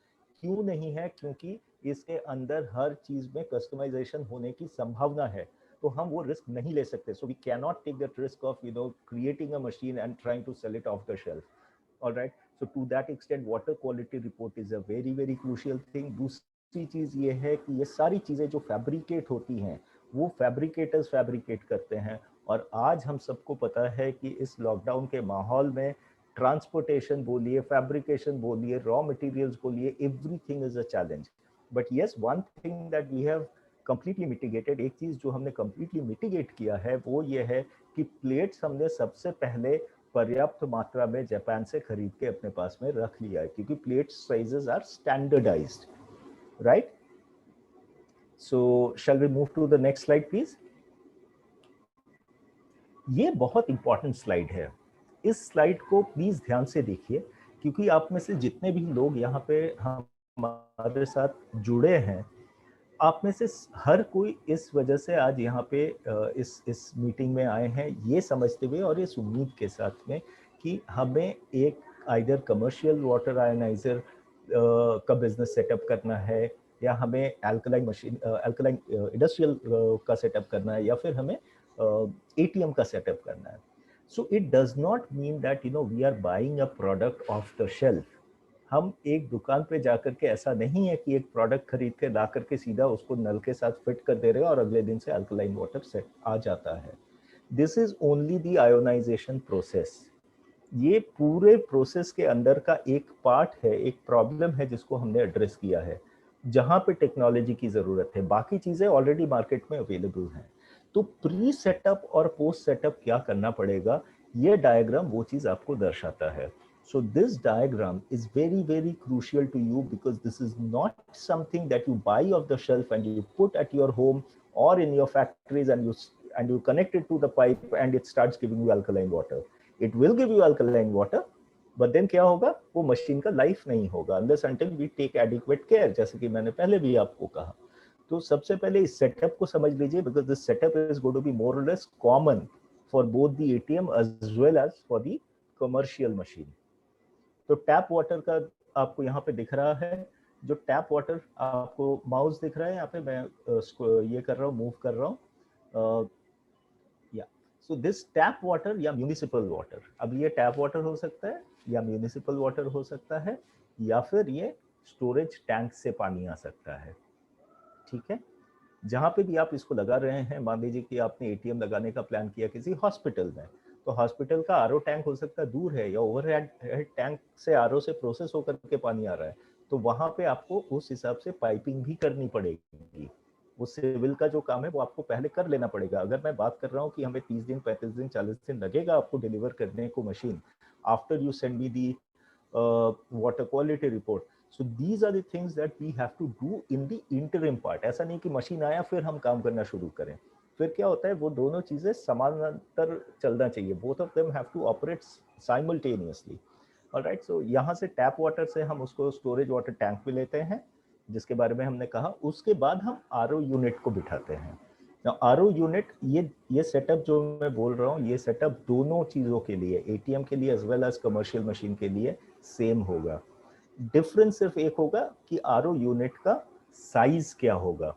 क्यों नहीं है? क्योंकि इसके अंदर हर चीज में कस्टमाइजेशन होने की संभावना है, तो हम वो रिस्क नहीं ले सकते। So we can not take that risk of creating a machine and trying to sell it off the shelf. Alright, so to that extent water quality report is a very very crucial thing. दूसरी चीज ये है कि ये सारी चीजें जो fabricate होती हैं वो फैब्रिकेटर्स फैब्रिकेट करते हैं, और आज हम सबको पता है कि इस लॉकडाउन के माहौल में ट्रांसपोर्टेशन बोलिए, फैब्रिकेशन बोलिए, रॉ मटेरियल्स बोलिए, everything is a challenge. But yes, one thing that we have completely mitigated, एक चीज जो हमने कंप्लीटली मिटिगेट किया है वो ये है कि प्लेट्स हमने सबसे पहले पर्याप्त मात्रा में जापान से खरीद के अपने पास में रख लिया है, क्योंकि plate sizes are standardised, right? So shall we move to the next slide please. ये बहुत इंपॉर्टेंट स्लाइड है, इस स्लाइड को प्लीज ध्यान से देखिए, क्योंकि आप में से जितने भी लोग यहाँ पे हमारे साथ जुड़े हैं, आप में से हर कोई इस वजह से आज यहाँ पे इस मीटिंग में आए हैं, ये समझते हुए और इस उम्मीद के साथ में कि हमें एक आइदर कमर्शियल वाटर आयनाइजर का बिजनेस सेटअप करना है, या हमें एल्कलाइन इंडस्ट्रियल का सेटअप करना है, या फिर हमें एटीएम का सेटअप करना है। So it does not mean that we are buying a product off the shelf. हम एक दुकान पे जाकर के ऐसा नहीं है कि एक प्रोडक्ट खरीद के ला करके सीधा उसको नल के साथ फिट कर दे रहे हैं और अगले दिन से अल्कलाइन वाटर सेट आ जाता है। This is only the ionisation process. ये पूरे प्रोसेस के अंदर का एक पार्ट है, एक प्रॉब्लम है जिसको हमने एड्रेस किया है, जहां पे टेक्नोलॉजी की जरूरत है। बाकी चीजें ऑलरेडी मार्केट में अवेलेबल हैं। तो प्री सेटअप और पोस्ट सेटअप क्या करना पड़ेगा, ये डायग्राम वो चीज आपको दर्शाता है। So this diagram is very, very crucial to you because this is not something that you buy off the shelf and you put at your home or in your factories and you connect it to the pipe and it starts giving you alkaline water. It will give you alkaline water, but then क्या होगा, वो machine का life नहीं होगा unless until we take adequate care, जैसे कि मैंने पहले भी आपको कहा. तो सबसे पहले इस सेटअप को समझ लीजिए because this setup is going to be more or less common for both the ATM as well as for the commercial machine. तो टैप वाटर का आपको यहाँ पे दिख रहा है, जो टैप वाटर आपको माउस दिख रहा है यहाँ पे, मैं ये कर रहा हूँ, मूव कर रहा हूँ, या सो दिस टैप वाटर या म्यूनिसिपल वाटर. अब ये टैप वाटर हो सकता है या म्यूनिसिपल वाटर हो सकता है या फिर ये स्टोरेज टैंक से पानी आ सकता है. ठीक है, जहाँ पे भी आप इसको लगा रहे हैं, मान लीजिए कि आपने एटीएम लगाने का प्लान किया किसी हॉस्पिटल में, तो हॉस्पिटल का आरओ टैंक हो सकता है दूर है या ओवरहेड टैंक से आरओ से प्रोसेस होकर के पानी आ रहा है, तो वहां पे आपको उस हिसाब से पाइपिंग भी करनी पड़ेगी. वो सिविल का जो काम है वो आपको पहले कर लेना पड़ेगा. अगर मैं बात कर रहा हूँ कि हमें 30 दिन 35 दिन 40 दिन लगेगा आपको डिलीवर करने को machine, after you send me the water quality report. So these are the things that we have to do in the interim part. ऐसा नहीं कि मशीन आया फिर हम काम करना शुरू करें. फिर क्या होता है, वो दोनों चीजें समानांतर चलना चाहिए. Both of them have to operate simultaneously. Alright, so यहाँ से टैप वाटर से हम उसको स्टोरेज वाटर टैंक में लेते हैं, जिसके बारे में हमने कहा. उसके बाद हम आरओ यूनिट को बिठाते हैं. आरओ यूनिट, ये सेटअप जो मैं बोल रहा हूँ, ये सेटअप दोनों चीजों के लिए, एटीएम के लिए as well as commercial machine के लिए सेम होगा. डिफरेंस सिर्फ एक होगा कि आरओ यूनिट का साइज क्या होगा.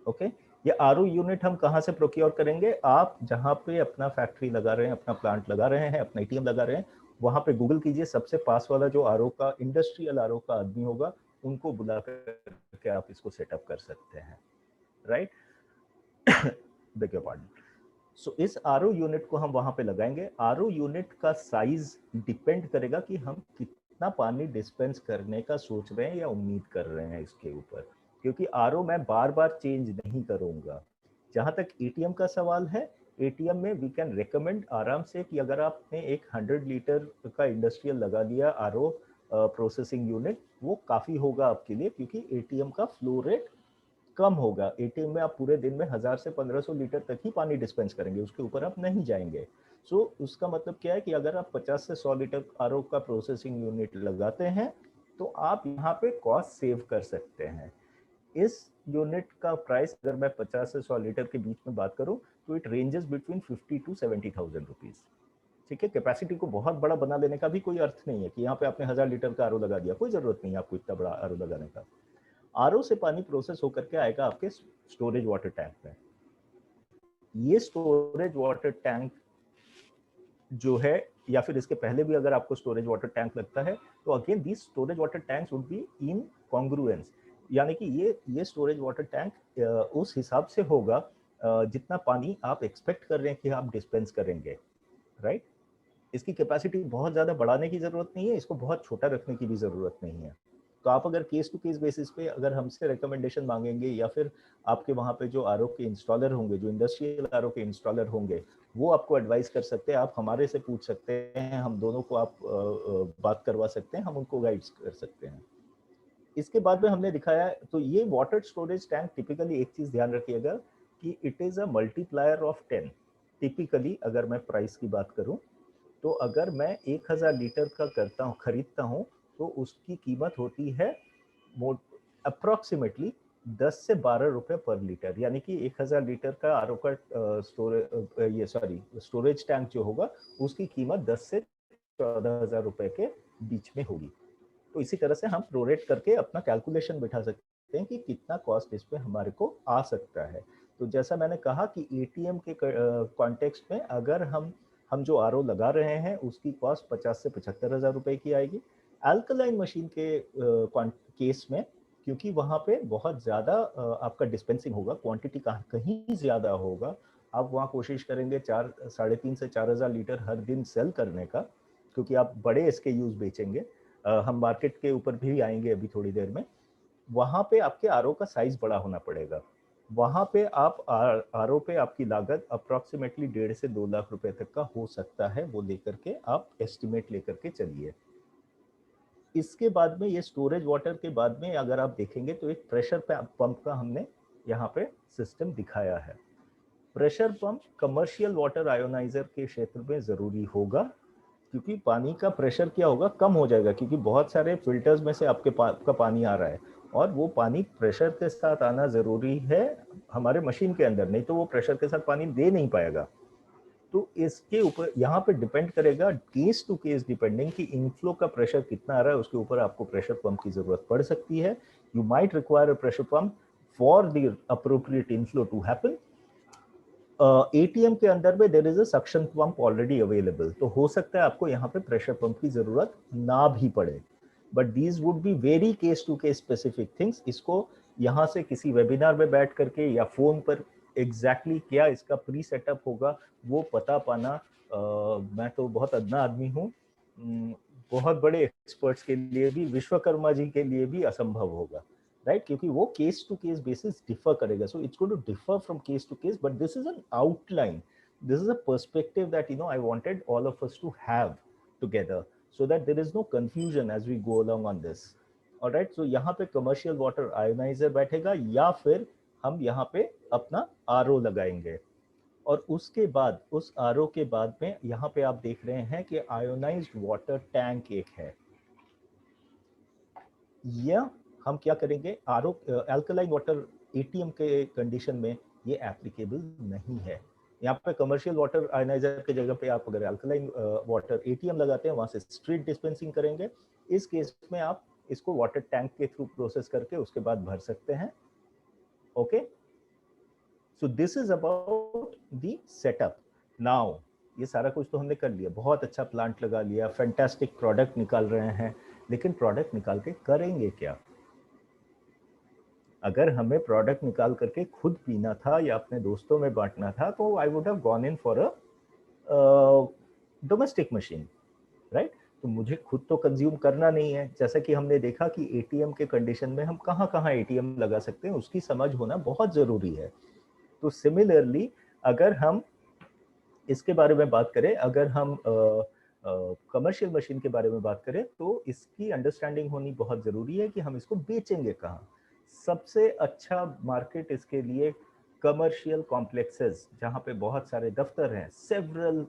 ओके, ये आरओ यूनिट हम कहाँ से प्रोक्योर करेंगे? आप जहाँ पे अपना फैक्ट्री लगा रहे हैं, अपना प्लांट लगा रहे हैं, अपना एटीएम लगा रहे हैं, वहां पे गूगल कीजिए, सबसे पास वाला जो आरओ का इंडस्ट्रियल आरओ का आदमी होगा, उनको बुला करके आप इसको सेटअप कर सकते हैं. Right, beg your pardon. So इस आरओ यूनिट को हम वहां पे लगाएंगे. आरओ यूनिट का साइज डिपेंड करेगा कि हम कितना पानी डिस्पेंस करने का सोच रहे हैं या उम्मीद कर रहे हैं इसके ऊपर, क्योंकि आरओ मैं बार बार चेंज नहीं करूंगा. जहां तक एटीएम का सवाल है, एटीएम में वी कैन रिकमेंड आराम से कि अगर आपने एक 100 लीटर का इंडस्ट्रियल लगा लिया आरओ प्रोसेसिंग यूनिट, वो काफी होगा आपके लिए, क्योंकि एटीएम का फ्लो रेट कम होगा. एटीएम में आप पूरे दिन में 1000 से 1500 लीटर तक ही पानी डिस्पेंस करेंगे, उसके ऊपर आप नहीं जाएंगे. सो उसका मतलब क्या है कि अगर आप 50 से 100 लीटर आरओ का प्रोसेसिंग यूनिट लगाते हैं, तो आप यहाँ पे कॉस्ट सेव कर सकते हैं. इस यूनिट का प्राइस अगर मैं 50 से 100 लीटर के बीच में बात करूं, तो it ranges between 50 to 70,000 rupees. ठीक है, कैपेसिटी को बहुत बड़ा बना लेने का भी कोई अर्थ नहीं है कि यहाँ पे आपने 1000 लीटर का आरओ लगा दिया. कोई जरूरत नहीं है आपको इतना बड़ा आरओ लगाने का. आरओ से पानी प्रोसेस होकर के आएगा आपके स्टोरेज वाटर टैंक में. ये स्टोरेज वाटर टैंक जो है, या फिर इसके पहले भी अगर आपको स्टोरेज वाटर टैंक लगता है, तो again this storage water tanks would be in congruence. यानी कि ये स्टोरेज वाटर टैंक उस हिसाब से होगा जितना पानी आप एक्सपेक्ट कर रहे हैं कि आप डिस्पेंस करेंगे. राइट, इसकी कैपेसिटी बहुत ज्यादा बढ़ाने की जरूरत नहीं है, इसको बहुत छोटा रखने की भी जरूरत नहीं है. तो आप अगर केस टू केस बेसिस पे अगर हमसे रिकमेंडेशन मांगेंगे, या फिर आपके वहाँ पे जो आरओ के इंस्टॉलर होंगे, जो इंडस्ट्रियल आरओ के इंस्टॉलर होंगे, वो आपको एडवाइस कर सकते हैं. आप हमारे से पूछ सकते हैं, हम दोनों को आप बात करवा सकते हैं, हम उनको गाइड कर सकते हैं. इसके बाद में हमने दिखाया, तो ये वाटर स्टोरेज टैंक टिपिकली एक चीज ध्यान रखिएगा कि it is a multiplier of 10. Typically अगर मैं प्राइस की बात करूं, तो अगर मैं 1000 लीटर का खरीदता हूँ, तो उसकी कीमत होती है अप्रोक्सीमेटली 10 से 12 रुपए पर लीटर. यानी कि 1000 लीटर का आरओ का स्टोरेज टैंक जो होगा, उसकी कीमत 10 से 14,000 रुपए के बीच में होगी. तो इसी तरह से हम प्रोरेट करके अपना कैलकुलेशन बिठा सकते हैं कि कितना कॉस्ट इस पे हमारे को आ सकता है. तो जैसा मैंने कहा कि एटीएम के कॉन्टेक्स्ट में अगर हम जो आरओ लगा रहे हैं, उसकी कॉस्ट 50 से 75,000 रुपए की आएगी. अल्कलाइन मशीन के केस में, क्योंकि वहां पे बहुत ज्यादा आपका डिस्पेंसिंग होगा, क्वांटिटी कहीं ज्यादा होगा, आप वहाँ कोशिश करेंगे 3,500 से 4,000 लीटर हर दिन सेल करने का, क्योंकि आप बड़े इसके यूज बेचेंगे. हम मार्केट के ऊपर भी आएंगे अभी थोड़ी देर में. वहां पे आपके आरओ का साइज बड़ा होना पड़ेगा. वहां पे आप आरओ पे आपकी लागत अप्रोक्सीमेटली 1.5 से 2 लाख रुपए तक का हो सकता है. वो लेकर के आप एस्टिमेट लेकर के चलिए. इसके बाद में ये स्टोरेज वाटर के बाद में अगर आप देखेंगे तो एक प्रेशर पंप का हमने यहाँ पे सिस्टम दिखाया है। Pressure pump commercial water ioniser के क्षेत्र में जरूरी होगा, क्योंकि पानी का प्रेशर क्या होगा, कम हो जाएगा, क्योंकि बहुत सारे फिल्टर्स में से आपका पानी आ रहा है और वो पानी प्रेशर के साथ आना जरूरी है हमारे मशीन के अंदर, नहीं तो वो प्रेशर के साथ पानी दे नहीं पाएगा। तो इसके ऊपर यहाँ पे डिपेंड करेगा केस टू केस डिपेंडिंग कि इनफ्लो का प्रेशर कितना आ रहा है, उसके ऊपर आपको प्रेशर पंप की जरूरत पड़ सकती है। You might require a pressure pump for the appropriate inflow to happen. ATM के अंदर में there is a suction pump already available, तो हो सकता है आपको यहाँ पे प्रेशर पंप की जरूरत ना भी पड़े, but these would be very case to case specific things. इसको यहाँ से किसी वेबिनार में बैठ करके या फोन पर एग्जैक्टली क्या इसका प्री सेटअप होगा वो पता पाना, मैं तो बहुत अदना आदमी हूँ, बहुत बड़े एक्सपर्ट्स के लिए भी, विश्वकर्मा जी के लिए भी असंभव होगा, राइट, क्योंकि वो case to case basis differ करेगा। So it's going to differ from case to case, but this is an outline, this is a perspective that I wanted all of us to have together, so that there is no confusion as we go along on this. All right, so यहाँ पे commercial water ioniser बैठेगा या फिर हम यहाँ पे अपना RO लगाएंगे, और उसके बाद उस आरओ के बाद में यहाँ पे आप देख रहे हैं कि आयोनाइज्ड वाटर टैंक एक है। या हम क्या करेंगे, आरओ अल्कलाइन वाटर एटीएम के कंडीशन में ये एप्लीकेबल नहीं है। यहाँ पे कमर्शियल वाटर आयोनाइजर की जगह पे आप अगर अल्कलाइन वाटर एटीएम लगाते हैं, वहां से स्ट्रीट डिस्पेंसिंग करेंगे। इस केस में आप इसको वाटर टैंक के थ्रू प्रोसेस करके उसके बाद भर सकते हैं। Okay, so this is about the setup. Now ये सारा कुछ तो हमने कर लिया, बहुत अच्छा प्लांट लगा लिया, फैंटास्टिक प्रोडक्ट निकाल रहे हैं, लेकिन प्रोडक्ट निकाल के करेंगे क्या? अगर हमें प्रोडक्ट निकाल करके खुद पीना था या अपने दोस्तों में बांटना था तो I would have gone in for a domestic machine, right. तो मुझे खुद तो कंज्यूम करना नहीं है। जैसा कि हमने देखा कि एटीएम के कंडीशन में हम कहाँ कहाँ एटीएम लगा सकते हैं, उसकी समझ होना बहुत जरूरी है। तो सिमिलरली अगर हम इसके बारे में बात करें, अगर हम कमर्शियल मशीन के बारे में बात करें, तो इसकी अंडरस्टैंडिंग होनी बहुत जरूरी है कि हम इसको बेचेंगे कहाँ। सबसे अच्छा मार्केट इसके लिए कमर्शियल कॉम्प्लेक्सेस, जहाँ पे बहुत सारे दफ्तर हैं, several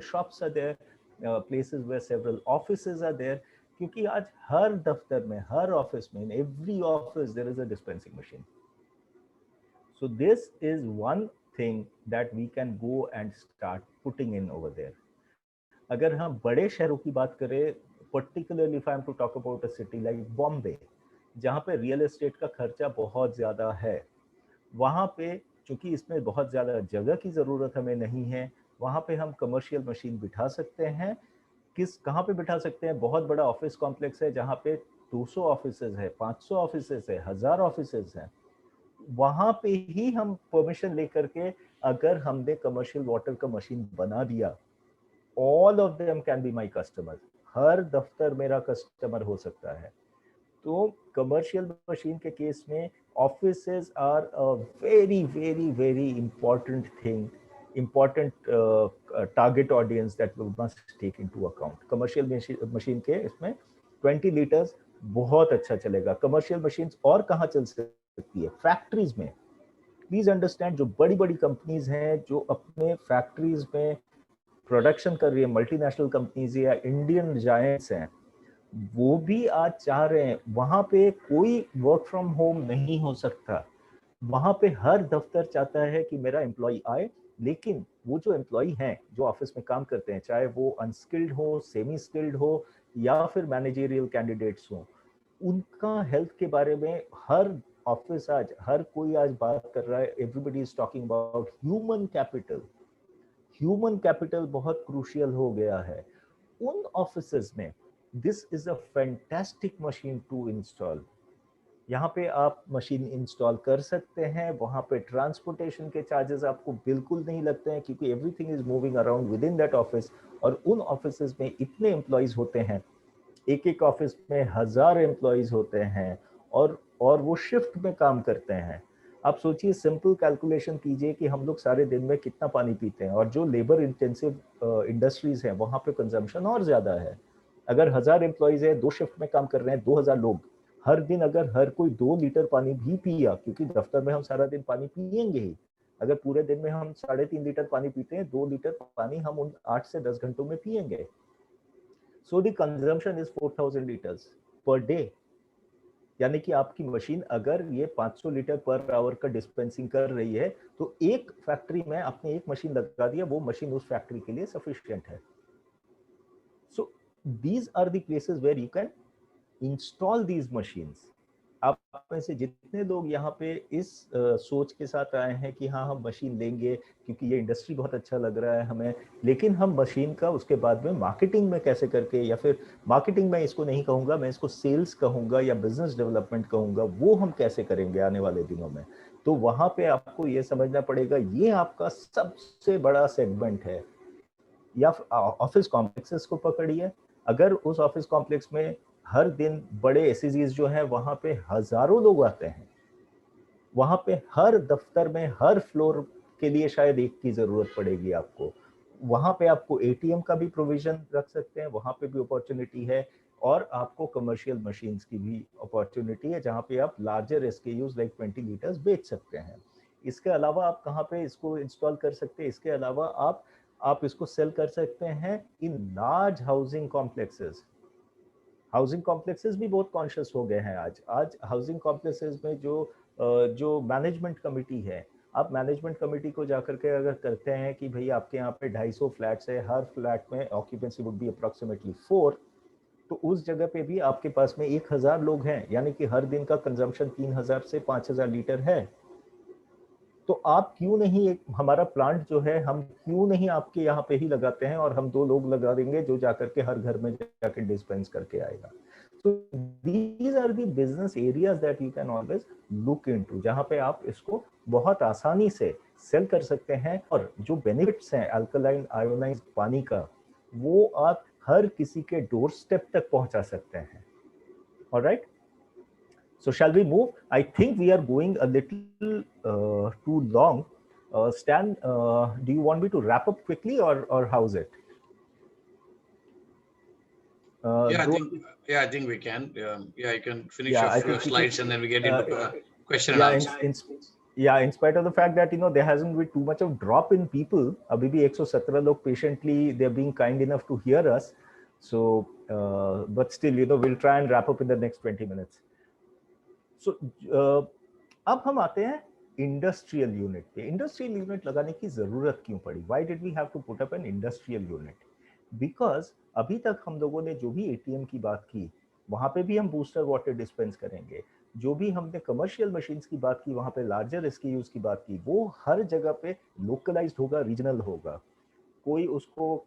shops are there, places where several offices are there, क्योंकि आज हर दफ्तर में, हर ऑफिस में, in every office there is a dispensing machine. So this is one thing that we can go and start putting in over there. अगर हम बड़े शहरों की बात करें, particularly if I am to talk about a city like Bombay, जहाँ पे real estate का खर्चा बहुत ज़्यादा है, वहाँ पे चूंकि इसमें बहुत ज़्यादा जगह की ज़रूरत हमें नहीं है, वहाँ पे हम कमर्शियल मशीन बिठा सकते हैं। कहाँ पे बिठा सकते हैं? बहुत बड़ा ऑफिस कॉम्प्लेक्स है जहाँ पे 200 ऑफिसेज है, 500 ऑफिसेज है, 1000 ऑफिसेज हैं, वहां पे ही हम परमिशन लेकर के अगर हमने कमर्शियल वाटर का मशीन बना दिया, all of them can be my customer, हर दफ्तर मेरा कस्टमर हो सकता है। तो कमर्शियल मशीन के केस में offices are a very very very important thing, important target audience that we must take into account. Commercial machine के इसमें 20 लीटर्स बहुत अच्छा चलेगा। कमर्शियल मशीन और कहाँ चल सकती है? फैक्ट्रीज में। प्लीज अंडरस्टैंड, जो बड़ी बड़ी कंपनीज हैं जो अपने फैक्ट्रीज में प्रोडक्शन कर रही है, मल्टीनेशनल कंपनीज या इंडियन जायंट्स हैं, वो भी आज चाह रहे हैं, वहां पे कोई वर्क फ्रॉम होम नहीं हो सकता। वहां पे हर दफ्तर चाहता है कि मेरा एम्प्लॉय आए, लेकिन वो जो एम्प्लॉय हैं जो ऑफिस में काम करते हैं, चाहे वो अनस्किल्ड हो, सेमी स्किल्ड हो या फिर मैनेजरियल कैंडिडेट्स हो, उनका हेल्थ के बारे में हर ऑफिस आज, हर कोई आज बात कर रहा है। Everybody is talking about human capital. Human capital बहुत क्रूशियल हो गया है उन ऑफिसेज में। This is a fantastic machine to install. यहाँ पे आप मशीन इंस्टॉल कर सकते हैं, वहाँ पे ट्रांसपोर्टेशन के चार्जेस आपको बिल्कुल नहीं लगते हैं, क्योंकि everything is moving around with in that office. और उन ऑफिसेज में इतने एम्प्लॉयज होते हैं, एक एक ऑफिस में 1000 एम्प्लॉयज होते हैं, और वो शिफ्ट में काम करते हैं। आप सोचिए, सिंपल कैलकुलेशन कीजिए कि हम लोग सारे दिन में कितना पानी पीते हैं, और जो लेबर इंटेंसिव इंडस्ट्रीज हैं वहाँ पे कंजम्पशन और ज़्यादा है। अगर 1000 एम्प्लॉइज है, 2 शिफ्ट में काम कर रहे हैं, 2000 लोग, हर दिन अगर हर कोई 2 लीटर पानी भी पिया, क्योंकि दफ्तर में हम सारा दिन पानी पियेंगे ही, अगर पूरे दिन में हम 3.5 लीटर पानी पीते हैं, 2 लीटर पानी हम उन 8 से 10 घंटों में पियेंगे. So the consumption is 4000 litres per day. यानी कि आपकी मशीन अगर ये 500 लीटर पर आवर का डिस्पेंसिंग कर रही है, तो एक फैक्ट्री में आपने एक मशीन लगा दिया, वो मशीन उस फैक्ट्री के लिए सफिशिएंट है. सो these are the places where you can install these machines. आप में से जितने लोग यहाँ पे इस सोच के साथ आए हैं कि हाँ हम मशीन लेंगे क्योंकि ये इंडस्ट्री बहुत अच्छा लग रहा है हमें, लेकिन हम मशीन का उसके बाद में मार्केटिंग में कैसे करके, या फिर मार्केटिंग में इसको नहीं कहूँगा, मैं इसको सेल्स कहूँगा या बिजनेस डेवलपमेंट कहूँगा, वो हम कैसे करेंगे आने वाले दिनों में. तो वहाँ पे आपको ये समझना पड़ेगा, ये आपका सबसे बड़ा सेगमेंट है. या ऑफिस कॉम्प्लेक्सेस को पकड़िए, अगर उस ऑफिस कॉम्प्लेक्स में हर दिन बड़े एसईजीज जो हैं वहां पे हजारों लोग आते हैं, वहां पे हर दफ्तर में हर फ्लोर के लिए शायद एक की जरूरत पड़ेगी आपको, वहां पे आपको एटीएम का भी प्रोविजन रख सकते हैं, वहां पे भी अपॉर्चुनिटी है, और आपको कमर्शियल मशीन्स की भी अपॉर्चुनिटी है जहां पे आप लार्जर एसकेयूज लाइक 20 लीटर्स बेच सकते हैं. इसके अलावा आप कहाँ पे इसको इंस्टॉल कर सकते हैं, इसके अलावा आप इसको सेल कर सकते हैं in large housing complexes. Housing complexes भी बहुत कॉन्शियस हो गए हैं आज. आज हाउसिंग कॉम्प्लेक्सेस में जो मैनेजमेंट कमिटी है, आप मैनेजमेंट कमिटी को जाकर के अगर करते हैं कि भाई आपके यहाँ पे 250 फ्लैट्स है, हर फ्लैट में ऑक्यूपेंसी वुड बी अप्रोक्सीमेटली 4, तो उस जगह पे भी आपके पास में 1000 लोग हैं, यानी कि हर दिन का कंजम्पशन 3000 से 5000 लीटर है. तो आप क्यों नहीं, एक हमारा प्लांट जो है हम क्यों नहीं आपके यहाँ पे ही लगाते हैं, और हम 2 लोग लगा देंगे जो जाकर के हर घर में जाकर डिस्पेंस करके आएगा. तो these are the business areas that you can always look into, जहाँ पे आप इसको बहुत आसानी से सेल कर सकते हैं, और जो बेनिफिट्स हैं अल्कलाइन आयोनाइज्ड पानी का, वो आप हर किसी के डोर स्टेप तक पहुंचा सकते हैं. Alright. So shall we move? I think we are going a little too long. Stan, do you want me to wrap up quickly, or how's it? Yeah, Though, I think we can. Yeah, you can finish yeah, your I think slides and then we get into question and yeah, answer. yeah, in spite of the fact that there hasn't been too much of drop in people, अभी भी 117 लोग patiently they're being kind enough to hear us. So, but still, we'll try and wrap up in the next 20 minutes. So, अब हम आते हैं industrial unit पे. Industrial unit लगाने की जरूरत क्यों पड़ी? Why did we have to put up an industrial unit? Because अभी तक हम लोगों ने जो भी एटीएम की बात की, वहां पे भी हम बूस्टर वाटर डिस्पेंस करेंगे. जो भी हमने कमर्शियल मशीन्स की बात की, वहां पे लार्जर एसकेयूज की बात की, वो हर जगह पे लोकलाइज्ड होगा, रीजनल होगा. कोई उसको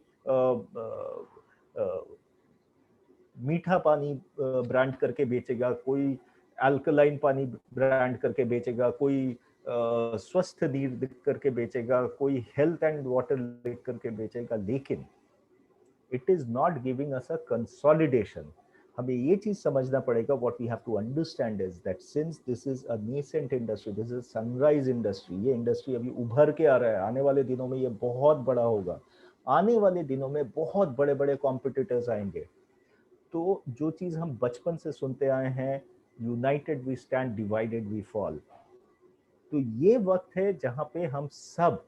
मीठा पानी ब्रांड करके बेचेगा, कोई अल्कलाइन पानी ब्रांड करके बेचेगा, कोई स्वस्थ नीर लिख करके बेचेगा, कोई हेल्थ एंड वाटर लिख करके बेचेगा, लेकिन it is not giving us a consolidation. हमें ये चीज समझना पड़ेगा. What we have to understand is that since this is a nascent industry, this is sunrise industry, ये इंडस्ट्री अभी उभर के आ रहा है, आने वाले दिनों में ये बहुत बड़ा होगा, आने वाले दिनों में बहुत बड़े बड़े कॉम्पिटिटर्स आएंगे. तो जो चीज हम बचपन से सुनते आए हैं, united we stand, divided we fall, तो ये वक्त है जहां पे हम सब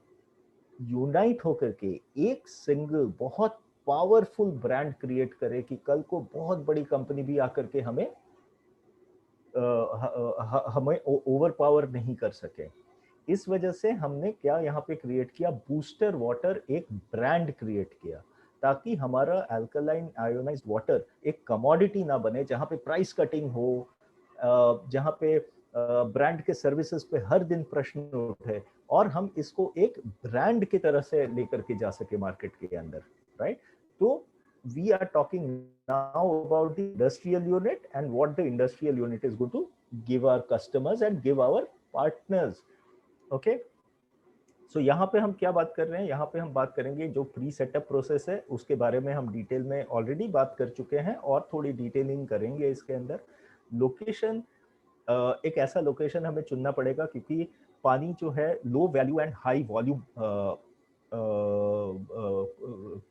यूनाइट होकर के एक सिंगल बहुत पावरफुल ब्रांड क्रिएट करें कि कल को बहुत बड़ी कंपनी भी आकर के हमें ओवर पावर नहीं कर सके. इस वजह से हमने क्या यहाँ पे क्रिएट किया, बूस्टर वाटर एक ब्रांड क्रिएट किया, ताकि हमारा अल्कलाइन आयोनाइज्ड वाटर एक कमोडिटी ना बने जहाँ पे प्राइस कटिंग हो, जहाँ पे ब्रांड के सर्विसेज पे हर दिन प्रश्न उठे, और हम इसको एक ब्रांड की तरह से लेकर के जा सके मार्केट के अंदर. राइट. तो we are talking now about the industrial unit and what the industrial unit is going to give our customers and give our partners. Okay. So यहाँ पे हम क्या बात कर रहे हैं? यहाँ पे हम बात करेंगे जो प्री सेटअप प्रोसेस है, उसके बारे में हम डिटेल में ऑलरेडी बात कर चुके हैं, और थोड़ी डिटेलिंग करेंगे इसके अंदर. लोकेशन, एक ऐसा लोकेशन हमें चुनना पड़ेगा क्योंकि पानी जो है low value and high volume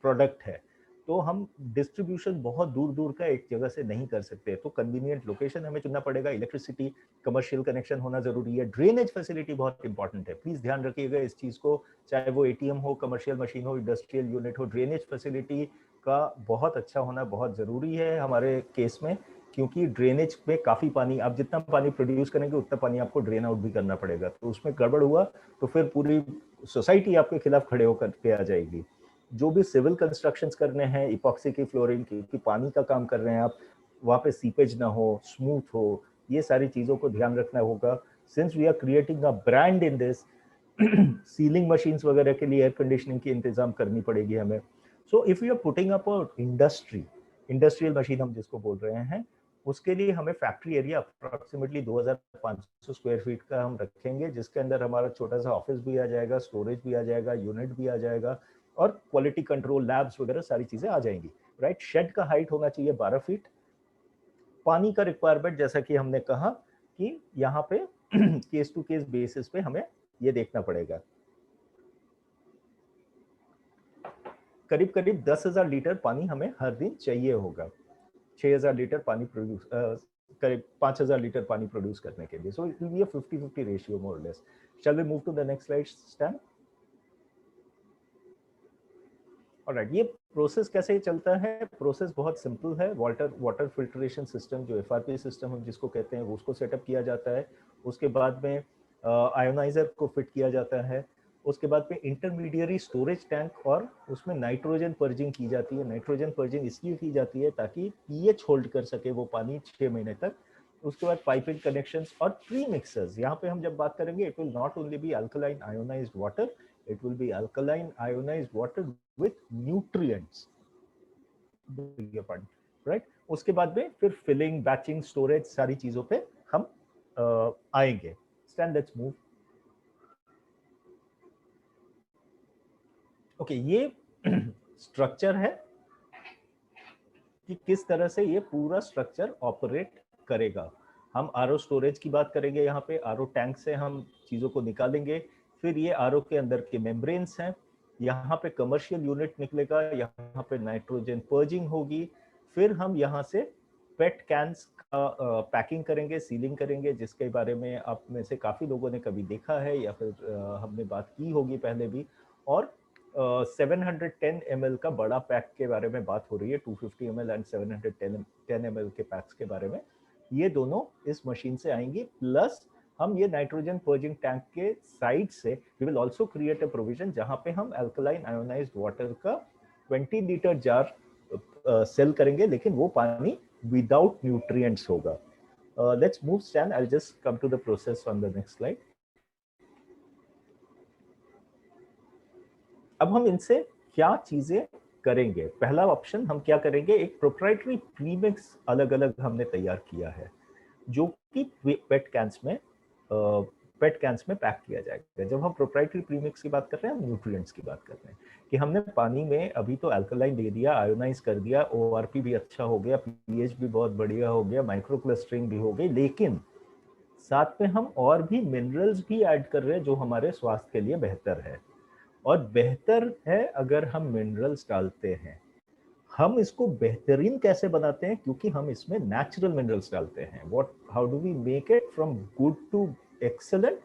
product है. तो हम डिस्ट्रीब्यूशन बहुत दूर दूर का एक जगह से नहीं कर सकते, तो कन्वीनियंट लोकेशन हमें चुनना पड़ेगा, इलेक्ट्रिसिटी कमर्शियल कनेक्शन होना जरूरी है, ड्रेनेज फैसिलिटी बहुत इंपॉर्टेंट है, प्लीज ध्यान रखिएगा इस चीज को, चाहे वो एटीएम हो, कमर्शियल मशीन हो, इंडस्ट्रियल यूनिट हो, ड्रेनेज फैसिलिटी का बहुत अच्छा होना बहुत जरूरी है हमारे केस में, क्योंकि ड्रेनेज में काफी पानी, आप जितना पानी प्रोड्यूस करेंगे उतना पानी आपको ड्रेन आउट भी करना पड़ेगा, तो उसमें गड़बड़ हुआ तो फिर पूरी सोसाइटी आपके खिलाफ खड़े होकर के आ जाएगी। जो भी सिविल कंस्ट्रक्शंस करने हैं, इपॉक्सी की फ्लोरिंग की पानी का काम कर रहे हैं आप, वहाँ पे सीपेज ना हो, स्मूथ हो, ये सारी चीजों को ध्यान रखना होगा। Since we are creating a brand in this, sealing machines वगैरह के लिए एयर कंडीशनिंग की इंतजाम करनी पड़ेगी हमें। So if you are putting up a industrial machine हम जिसको बोल रहे हैं, उसके लिए हमें factory area approximately 2500 square feet का हम रखेंगे, जिसके अंदर हमारा छोटा सा ऑफिस भी आ जाएगा, स्टोरेज भी आ जाएगा, यूनिट भी आ जाएगा, और क्वालिटी कंट्रोल लैब्स वगैरह सारी चीजें आ जाएंगी, राइट। शेड का हाइट होना चाहिए 12 फीट। पानी का रिक्वायरमेंट जैसा कि हमने कहा कि यहाँ पे केस टू केस बेसिस पे हमें ये देखना पड़ेगा। करीब करीब 10,000 लीटर पानी हमें हर दिन चाहिए होगा, 6,000 लीटर पानी प्रोड्यूस, करीब 5,000 लीटर पानी प्रोड्यूस करने के लिए। So it will be a 50-50 ratio more or less. Shall we move to the next slide, Stan. Alright, ये प्रोसेस कैसे चलता है? प्रोसेस बहुत सिंपल है। वाटर फिल्ट्रेशन सिस्टम, जो एफआरपी सिस्टम हम जिसको कहते हैं, उसको सेटअप किया जाता है। उसके बाद में आयोनाइजर को फिट किया जाता है। उसके बाद में इंटरमीडिएरी स्टोरेज टैंक, और उसमें नाइट्रोजन पर्जिंग की जाती है। नाइट्रोजन पर्जिंग इसलिए की जाती है ताकि पीएच होल्ड कर सके वो पानी 6 महीने तक। उसके बाद पाइपिंग कनेक्शंस और प्री मिक्सर्स। यहाँ पे हम जब बात करेंगे, it will not only be alkaline ionised water, it will be alkaline ionized water with nutrients, right? उसके बाद में फिर फिलिंग, बैचिंग, स्टोरेज सारी चीजों पे हम आएंगे। Stand, let's move. ओके, ये स्ट्रक्चर है कि किस तरह से ये पूरा स्ट्रक्चर ऑपरेट करेगा। हम आरओ स्टोरेज की बात करेंगे, यहाँ पे आरओ टैंक से हम चीजों को निकालेंगे, फिर ये आरओ के अंदर के मेम्ब्रेन्स हैं, यहाँ पे कमर्शियल यूनिट निकलेगा, यहाँ पे नाइट्रोजन पर्जिंग होगी, फिर हम यहाँ से पेट कैंस का पैकिंग करेंगे, सीलिंग करेंगे, जिसके बारे में आप में से काफी लोगों ने कभी देखा है या फिर हमने बात की होगी पहले भी। और 710 ml का बड़ा पैक के बारे में बात हो रही है, 250 ml एंड 710 ml के पैक्स के बारे में, ये दोनों इस मशीन से आएंगी। प्लस हम ये नाइट्रोजन पर्जिंग टैंक के साइड से we will also create a provision, जहां पे हम अल्कलाइन आयोनाइज्ड वाटर का 20 लीटर जार सेल करेंगे, लेकिन वो पानी विदाउट न्यूट्रिएंट्स होगा। Let's move, Stan, I will just come to the process on the next slide. अब हम इनसे क्या चीजें करेंगे? पहला ऑप्शन हम क्या करेंगे, एक प्रोप्राइटरी प्रीमिक्स अलग अलग हमने तैयार किया है, जो कि पेट कैंस में पैक किया जाएगा। जब हम प्रोप्राइटरी प्रीमिक्स की बात कर रहे हैं, हम न्यूट्रिएंट्स की बात कर रहे हैं कि हमने पानी में अभी तो अल्कलाइन दे दिया, आयोनाइज कर दिया, ओआरपी भी अच्छा हो गया, पीएच भी बहुत बढ़िया हो गया, माइक्रो क्लस्टरिंग भी हो गई, लेकिन साथ में हम और भी मिनरल्स भी ऐड कर रहे हैं जो हमारे स्वास्थ्य के लिए बेहतर है। और बेहतर है अगर हम मिनरल्स डालते हैं। हम इसको बेहतरीन कैसे बनाते हैं? क्योंकि हम इसमें नेचुरल मिनरल्स डालते हैं। How do we make it from good to excellent?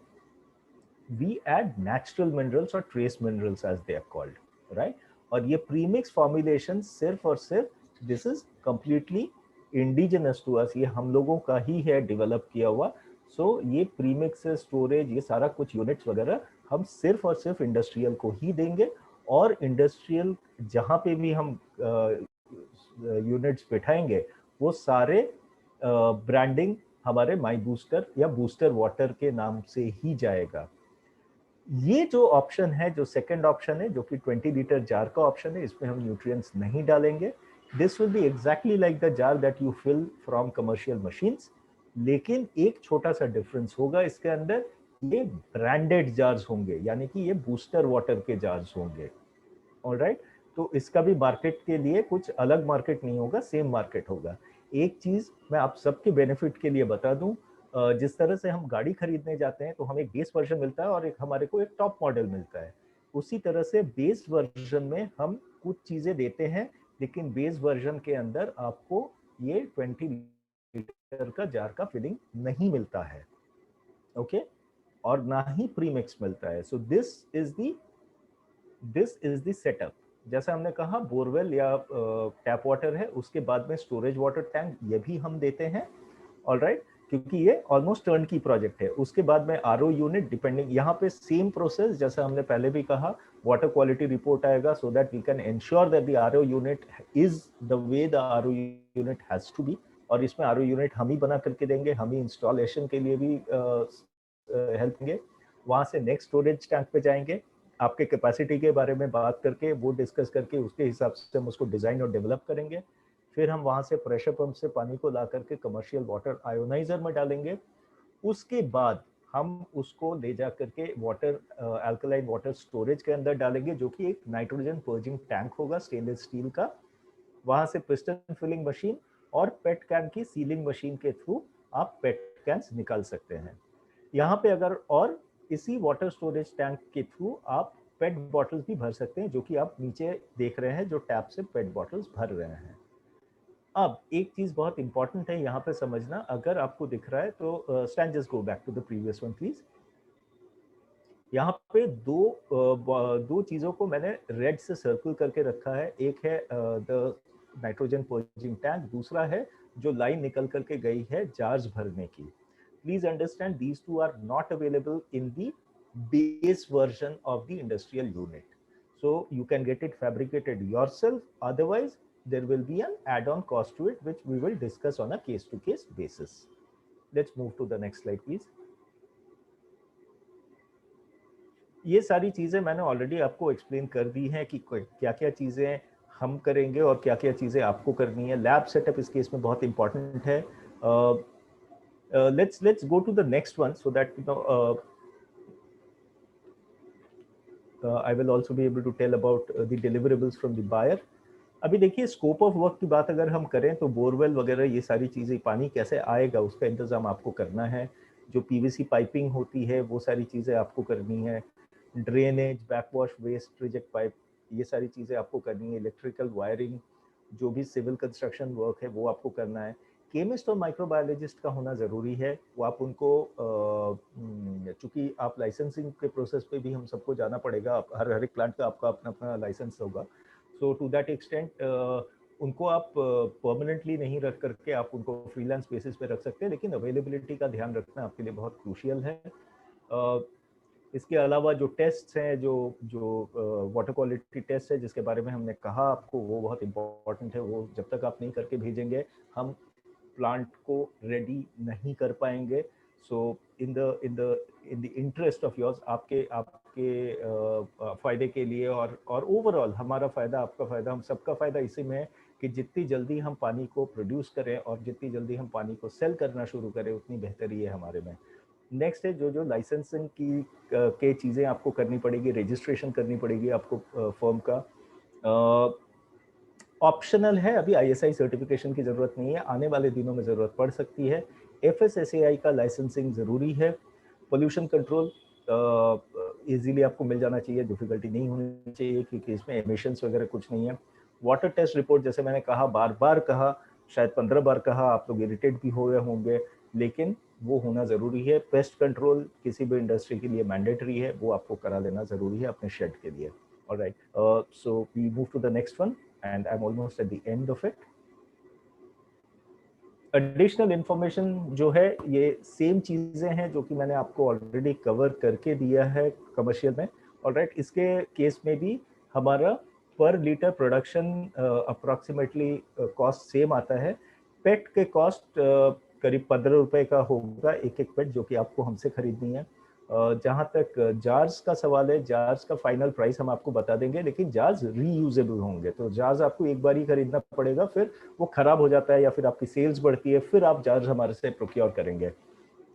We add natural minerals और trace minerals as they are called, right. और ये प्रीमिक्स फॉर्मुलेशन सिर्फ और सिर्फ this is completely indigenous to us, ये हम लोगों का ही है डेवलप किया हुआ। सो ये प्रीमिक्स, स्टोरेज, ये सारा कुछ यूनिट्स वगैरह हम सिर्फ और सिर्फ इंडस्ट्रियल को ही देंगे। और इंडस्ट्रियल जहाँ पे भी हम यूनिट्स बिठाएंगे, वो सारे ब्रांडिंग हमारे माई बूस्टर या बूस्टर वाटर के नाम से ही जाएगा। ये जो ऑप्शन है, जो सेकंड ऑप्शन है, जो कि 20 लीटर जार का ऑप्शन है, इसमें हम न्यूट्रिएंट्स नहीं डालेंगे। This will be exactly like the jar that you fill from commercial machines, लेकिन एक छोटा सा डिफरेंस होगा इसके अंदर, ये ब्रांडेड जार्स होंगे, यानी कि ये बूस्टर वाटर के जार्स होंगे। ऑलराइट, तो इसका भी मार्केट के लिए कुछ अलग मार्केट नहीं होगा, सेम मार्केट होगा। एक चीज मैं आप सबके बेनिफिट के लिए बता दूं, जिस तरह से हम गाड़ी खरीदने जाते हैं तो हमें एक बेस वर्जन मिलता है और एक हमारे को एक टॉप मॉडल मिलता है, उसी तरह से बेस वर्जन में हम कुछ चीजें देते हैं लेकिन बेस वर्जन के अंदर आपको ये 20 लीटर का जार का फिलिंग नहीं मिलता है, ओके, और ना ही प्रीमिक्स मिलता है। So this is the setup. जैसा हमने कहा, बोरवेल या टैप वाटर है, उसके बाद में स्टोरेज वाटर टैंक ये भी हम देते हैं, ऑलराइट, क्योंकि ये ऑलमोस्ट टर्न की प्रोजेक्ट है। उसके बाद में आरओ यूनिट, डिपेंडिंग, यहाँ पे सेम प्रोसेस जैसा हमने पहले भी कहा, वाटर क्वालिटी रिपोर्ट आएगा, so that we can ensure that the RO unit is the way the RO unit has to be. और इसमें आरओ यूनिट हम ही बना करके देंगे, हम ही इंस्टॉलेशन के लिए भी हेल्प देंगे। वहां से नेक्स्ट स्टोरेज टैंक पे जाएंगे, आपके कैपेसिटी के बारे में बात करके, वो डिस्कस करके, उसके हिसाब से हम उसको डिजाइन और डेवलप करेंगे। फिर हम वहां से प्रेशर पंप से पानी को ला करके कमर्शियल वाटर आयोनाइजर में डालेंगे। उसके बाद हम उसको ले जा करके वाटर अल्कलाइन वाटर स्टोरेज के अंदर डालेंगे, जो कि एक नाइट्रोजन पर्जिंग टैंक होगा स्टेनलेस स्टील का। वहां से पिस्टन फिलिंग मशीन और पेट कैन की सीलिंग मशीन के थ्रू आप पेट कैंस निकाल सकते हैं यहाँ पे। अगर और इसी वाटर स्टोरेज टैंक के थ्रू आप पेट बॉटल्स भी भर सकते हैं, जो कि आप नीचे देख रहे हैं, जो टैप से पेट बॉटल्स भर रहे हैं। अब एक चीज बहुत इंपॉर्टेंट है यहाँ पे समझना, अगर आपको दिख रहा है तो Stan, just go back to the previous one please. यहाँ पे दो चीजों को मैंने रेड से सर्कल करके रखा है। एक है द नाइट्रोजन पर्जिंग टैंक, दूसरा है जो लाइन निकल करके गई है जार्स भरने की। Please understand these two are not available in the base version of the industrial unit. So you can get it fabricated yourself. Otherwise, there will be an add-on cost to it, which we will discuss on a case-to-case basis. Let's move to the next slide, please. ये सारी चीजें मैंने already आपको explain कर दी हैं कि क्या क्या चीजें हम करेंगे और क्या क्या चीजें आपको करनी है। लैब सेटअप इस केस में बहुत इंपॉर्टेंट है। Let's go to the next one so that I will also be able to tell about the deliverables from the buyer. अभी देखिए, स्कोप ऑफ वर्क की बात अगर हम करें तो बोरवेल वगैरह ये सारी चीज़ें, पानी कैसे आएगा उसका इंतज़ाम आपको करना है। जो पीवीसी पाइपिंग होती है वो सारी चीज़ें आपको करनी है। Drainage, backwash, waste reject pipe, ये सारी चीज़ें आपको करनी है। इलेक्ट्रिकल वायरिंग, जो भी सिविल कंस्ट्रक्शन वर्क है वो आपको करना है। केमिस्ट और माइक्रोबायोलॉजिस्ट का होना ज़रूरी है। वो आप उनको, चूँकि आप लाइसेंसिंग के प्रोसेस पे भी हम सबको जाना पड़ेगा, हर एक प्लांट का आपका अपना अपना लाइसेंस होगा। सो टू दैट एक्सटेंट उनको आप परमानेंटली नहीं रख करके आप उनको फ्रीलांस बेसिस पे रख सकते हैं, लेकिन अवेलेबिलिटी का ध्यान रखना आपके लिए बहुत क्रूशियल है। इसके अलावा जो टेस्ट हैं, जो जो वाटर क्वालिटी टेस्ट है जिसके बारे में हमने कहा आपको, वो बहुत इंपॉर्टेंट है। वो जब तक आप नहीं करके भेजेंगे, हम प्लांट को रेडी नहीं कर पाएंगे। So in the interest of yours, आपके फायदे के लिए और ओवरऑल हमारा फायदा, आपका फायदा, हम सबका फायदा इसी में है कि जितनी जल्दी हम पानी को प्रोड्यूस करें और जितनी जल्दी हम पानी को सेल करना शुरू करें, उतनी बेहतरी है हमारे में। नेक्स्ट है जो लाइसेंसिंग की के चीज़ें आपको करनी पड़ेगी, रजिस्ट्रेशन करनी पड़ेगी आपको फर्म का। ऑप्शनल है, अभी आईएसआई सर्टिफिकेशन की जरूरत नहीं है, आने वाले दिनों में जरूरत पड़ सकती है। एफएसएसएआई का लाइसेंसिंग जरूरी है। पोल्यूशन कंट्रोल इजीली आपको मिल जाना चाहिए, डिफिकल्टी नहीं होनी चाहिए, क्योंकि इसमें एमिशंस वगैरह कुछ नहीं है। वाटर टेस्ट रिपोर्ट, जैसे मैंने कहा, बार बार कहा, शायद 15 बार कहा, आप लोग इरिटेट भी हो गए होंगे, लेकिन वो होना जरूरी है। पेस्ट कंट्रोल किसी भी इंडस्ट्री के लिए मैंडेटरी है, वो आपको करा लेना जरूरी है अपने शेड के लिए। Alright, so we move to the next one and I'm almost at the end of it. Additional information जो है, ये सेम चीजें हैं जो कि मैंने आपको ऑलरेडी कवर करके दिया है कमर्शियल में। ऑलराइट, इसके केस में भी हमारा पर litre production approximately cost same आता है। पेट के कॉस्ट करीब 15 रुपए का होगा एक एक पेट, जो कि आपको हमसे खरीदनी है। जहाँ तक जार्स का सवाल है, जार्स का फाइनल प्राइस हम आपको बता देंगे, लेकिन जार्स रीयूजेबल होंगे, तो जार्स आपको एक बार ही खरीदना पड़ेगा, फिर वो खराब हो जाता है या फिर आपकी सेल्स बढ़ती है, फिर आप जार्स हमारे से प्रोक्योर करेंगे।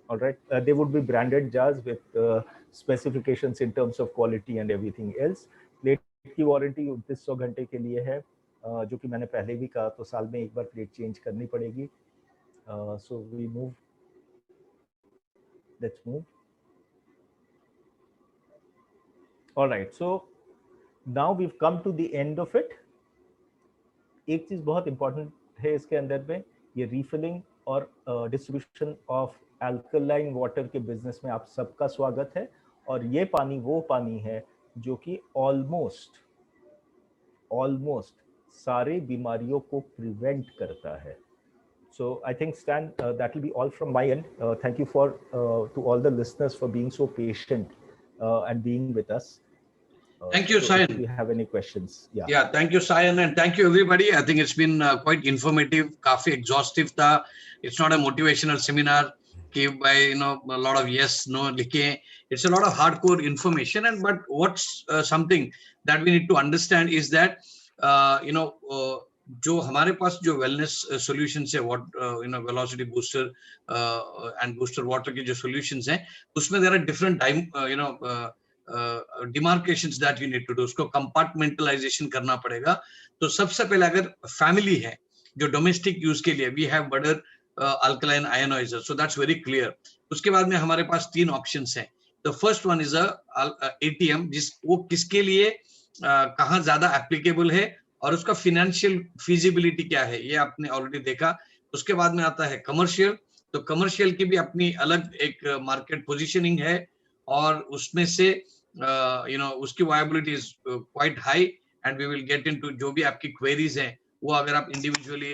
Alright, they would be branded jars with specifications in terms of quality and everything else. Plate की वारंटी 2900 घंटे के लिए है, जो कि मैंने पहले भी कहा, तो साल में एक बार प्लेट चेंज करनी पड़ेगी। So we move, let's move. All right, so now we've come to the end of it. एक चीज बहुत इंपॉर्टेंट है इसके अंदर में, ये रीफिलिंग और डिस्ट्रीब्यूशन ऑफ अल्कलाइन वाटर के बिजनेस में आप सबका स्वागत है। और ये पानी वो पानी है जो कि ऑलमोस्ट सारे बीमारियों को प्रिवेंट करता है। So I think, Stan, that will be all from my end. Thank you to all the listeners for being so patient and being with us. Thank you, So Sayan. if you have any questions, Yeah, thank you, Sayan, and thank you, everybody. I think it's been quite informative, काफी exhaustive था. It's not a motivational seminar कि by a lot of yes, no लिखे. It's a lot of hardcore information, and but what's something that we need to understand is that जो हमारे पास जो wellness solutions है, what velocity booster and booster water की जो solutions हैं, उसमें there are different demarcations that you need to do. उसको कंपार्टमेंटलाइजेशन करना पड़ेगा. तो सबसे पहले अगर फैमिली है जो डोमेस्टिक यूज के लिए, we have butter alkaline ionizer, so that's very clear. उसके बाद में हमारे पास 3 ऑप्शंस हैं. The first one is ATM, वो किसके लिए कहाँ ज्यादा एप्लीकेबल है और उसका फिनेंशियल फिजिबिलिटी क्या है, ये आपने ऑलरेडी देखा. उसके बाद में आता है कमर्शियल. तो कमर्शियल की भी अपनी अलग एक मार्केट पोजीशनिंग है और उसमें से उसकी viability is quite high. And we will get into जो भी आपकी क्वेरीज हैं, वो अगर आप individually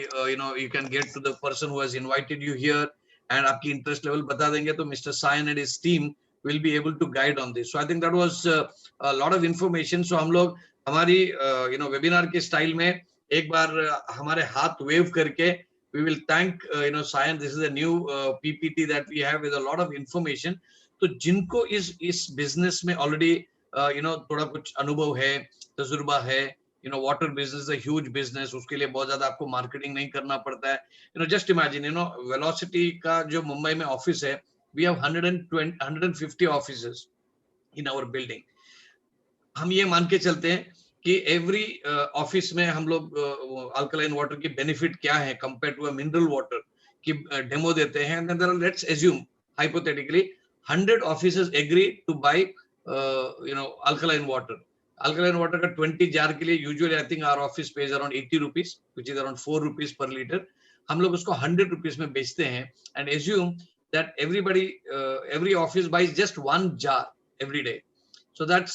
you can get to the person who has invited you here and आपकी इंटरेस्ट लेवल बता देंगे, तो mister Sayan and his team will be able to guide on this. So I think that was a lot of information. So हम लोग हमारी webinar के style में एक बार हमारे हाथ वेव करके we will thank Sayan. This is a new PPT that we have with a lot of information. तो जिनको इस बिजनेस में ऑलरेडी थोड़ा कुछ अनुभव है, तजुर्बा है, वाटर बिजनेस है, ह्यूज बिजनेस, उसके लिए बहुत ज्यादा आपको मार्केटिंग नहीं करना पड़ता है. जस्ट इमेजिन वेलोसिटी का जो मुंबई में ऑफिस है, we have 150 offices in our building. हम ये मान के चलते हैं कि एवरी ऑफिस में हम लोग अल्कलाइन वाटर की बेनिफिट क्या है compare to a mineral water की डेमो देते हैं. And then let's assume hypothetically 100 offices agree to buy alkaline water. Alkaline water का 20 जार के लिए usually I think our office pays around 80 rupees, which is around 4 rupees per litre. हम लोग उसको 100 rupees में बेचते हैं. And assume that every office buys just 1 jar every day. So that's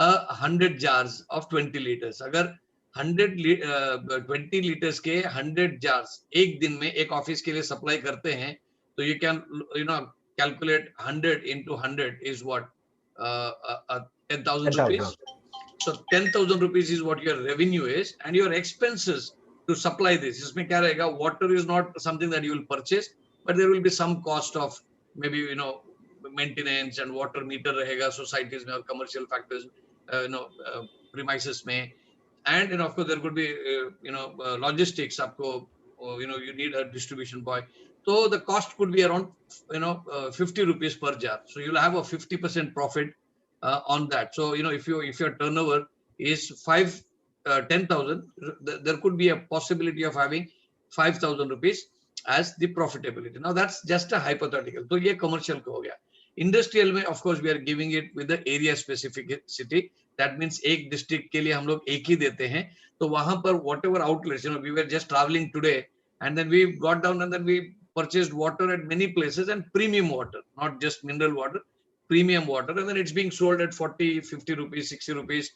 100 jars of 20 liters. अगर 20 liters के 100 jars एक दिन में एक ऑफिस के लिए सप्लाई करते हैं, तो you can calculate 100 into 100 is what 10,000 rupees. So 10,000 rupees is what your revenue is, and your expenses to supply this. इसमें क्या रहेगा? Water is not something that you will purchase, but there will be some cost of maybe maintenance and water meter रहेगा societies में और commercial factors premises में. And of course there could be logistics. आपको you need a distribution boy, so the cost could be around 50 rupees per jar. So you'll have a 50% profit on that. So if your turnover is 10,000, there could be a possibility of having 5,000 rupees as the profitability. Now that's just a hypothetical. तो ये commercial का हो गया. Industrial में of course we are giving it with the area specificity. That means एक district के लिए हम लोग एक ही देते हैं. तो वहाँ पर whatever outlets, we were just traveling today and then we got down and then we purchased water at many places, and premium water, not just mineral water, premium water, and then it's being sold at 40, 50 rupees, 60 rupees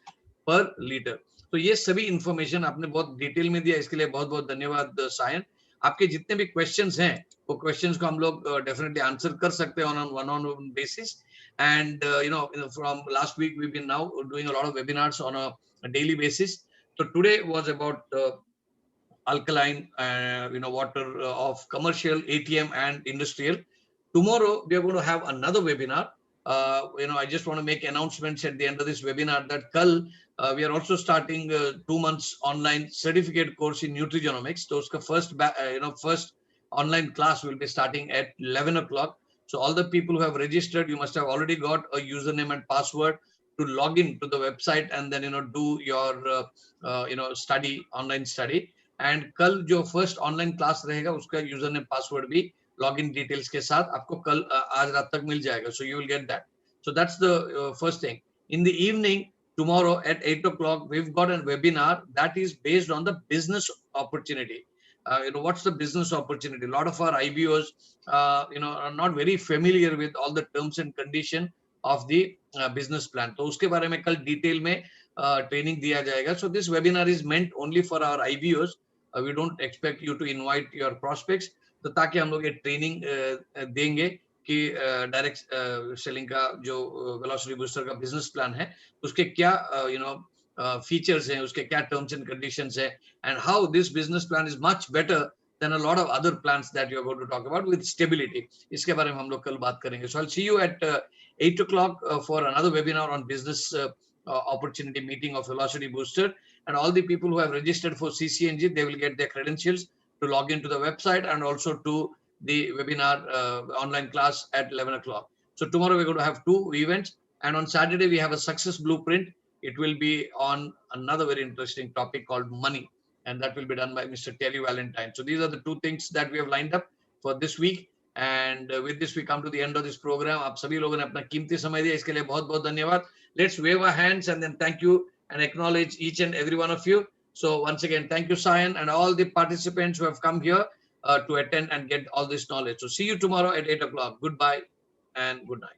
per liter. तो ये सभी information आपने बहुत detail में दिया, इसके लिए बहुत बहुत धन्यवाद सायन. आपके जितने भी क्वेश्चंस हैं, वो क्वेश्चंस को हम लोग डेफिनेटली आंसर कर सकते हैं on one basis. And from last week we've been now doing a lot of webinars on a daily basis. So today was about alkaline water of commercial, ATM and industrial. Tomorrow we are going to have another webinar. I just want to make announcements at the end of this webinar that kal we are also starting 2 months online certificate course in nutrigenomics. So uska first online class will be starting at 11 o'clock. So all the people who have registered, you must have already got a username and password to log in to the website and then do your study, online study. And kal jo first online class rahega, uska username password bhi login details के साथ आपको आज रात तक मिल जाएगा. So you will get that. So that's the first thing. In the evening tomorrow at 8 o'clock, we've got a webinar that is based on the business opportunity. What's the business opportunity? A lot of our IBOs, are not very familiar with all the terms and condition of the business plan. तो उसके बारे में कल detail में training दिया जाएगा. So this webinar is meant only for our IBOs. We don't expect you to invite your prospects. तो ताकि हम लोग ये training देंगे कि डायरेक्ट सेलिंग का जो वेलोसिटी बूस्टर का बिजनेस प्लान है उसके क्या फीचर्स हैं, उसके क्या टर्म्स एंड कंडीशंस है, and how this business plan is much better than a lot of other plans that you are going to talk about with stability. इसके बारे में हम लोग कल बात करेंगे. So I will see you at 8 o'clock for another webinar on business opportunity meeting of Velocity Booster, and all the people who have registered for CCNG, they will get their credentials to log into the website and also to the webinar online class at 11 o'clock. So tomorrow we're going to have 2 events, and on Saturday we have a success blueprint. It will be on another very interesting topic called money, and that will be done by Mr. Terry Valentine. So these are the 2 things that we have lined up for this week, and with this we come to the end of this program. आप सभी लोगों ने अपना कीमती समय दिया, इसके लिए बहुत बहुत धन्यवाद. Let's wave our hands and then thank you and acknowledge each and every one of you. So once again, thank you, Sayan, and all the participants who have come here to attend and get all this knowledge. So see you tomorrow at 8 o'clock. Goodbye and good night.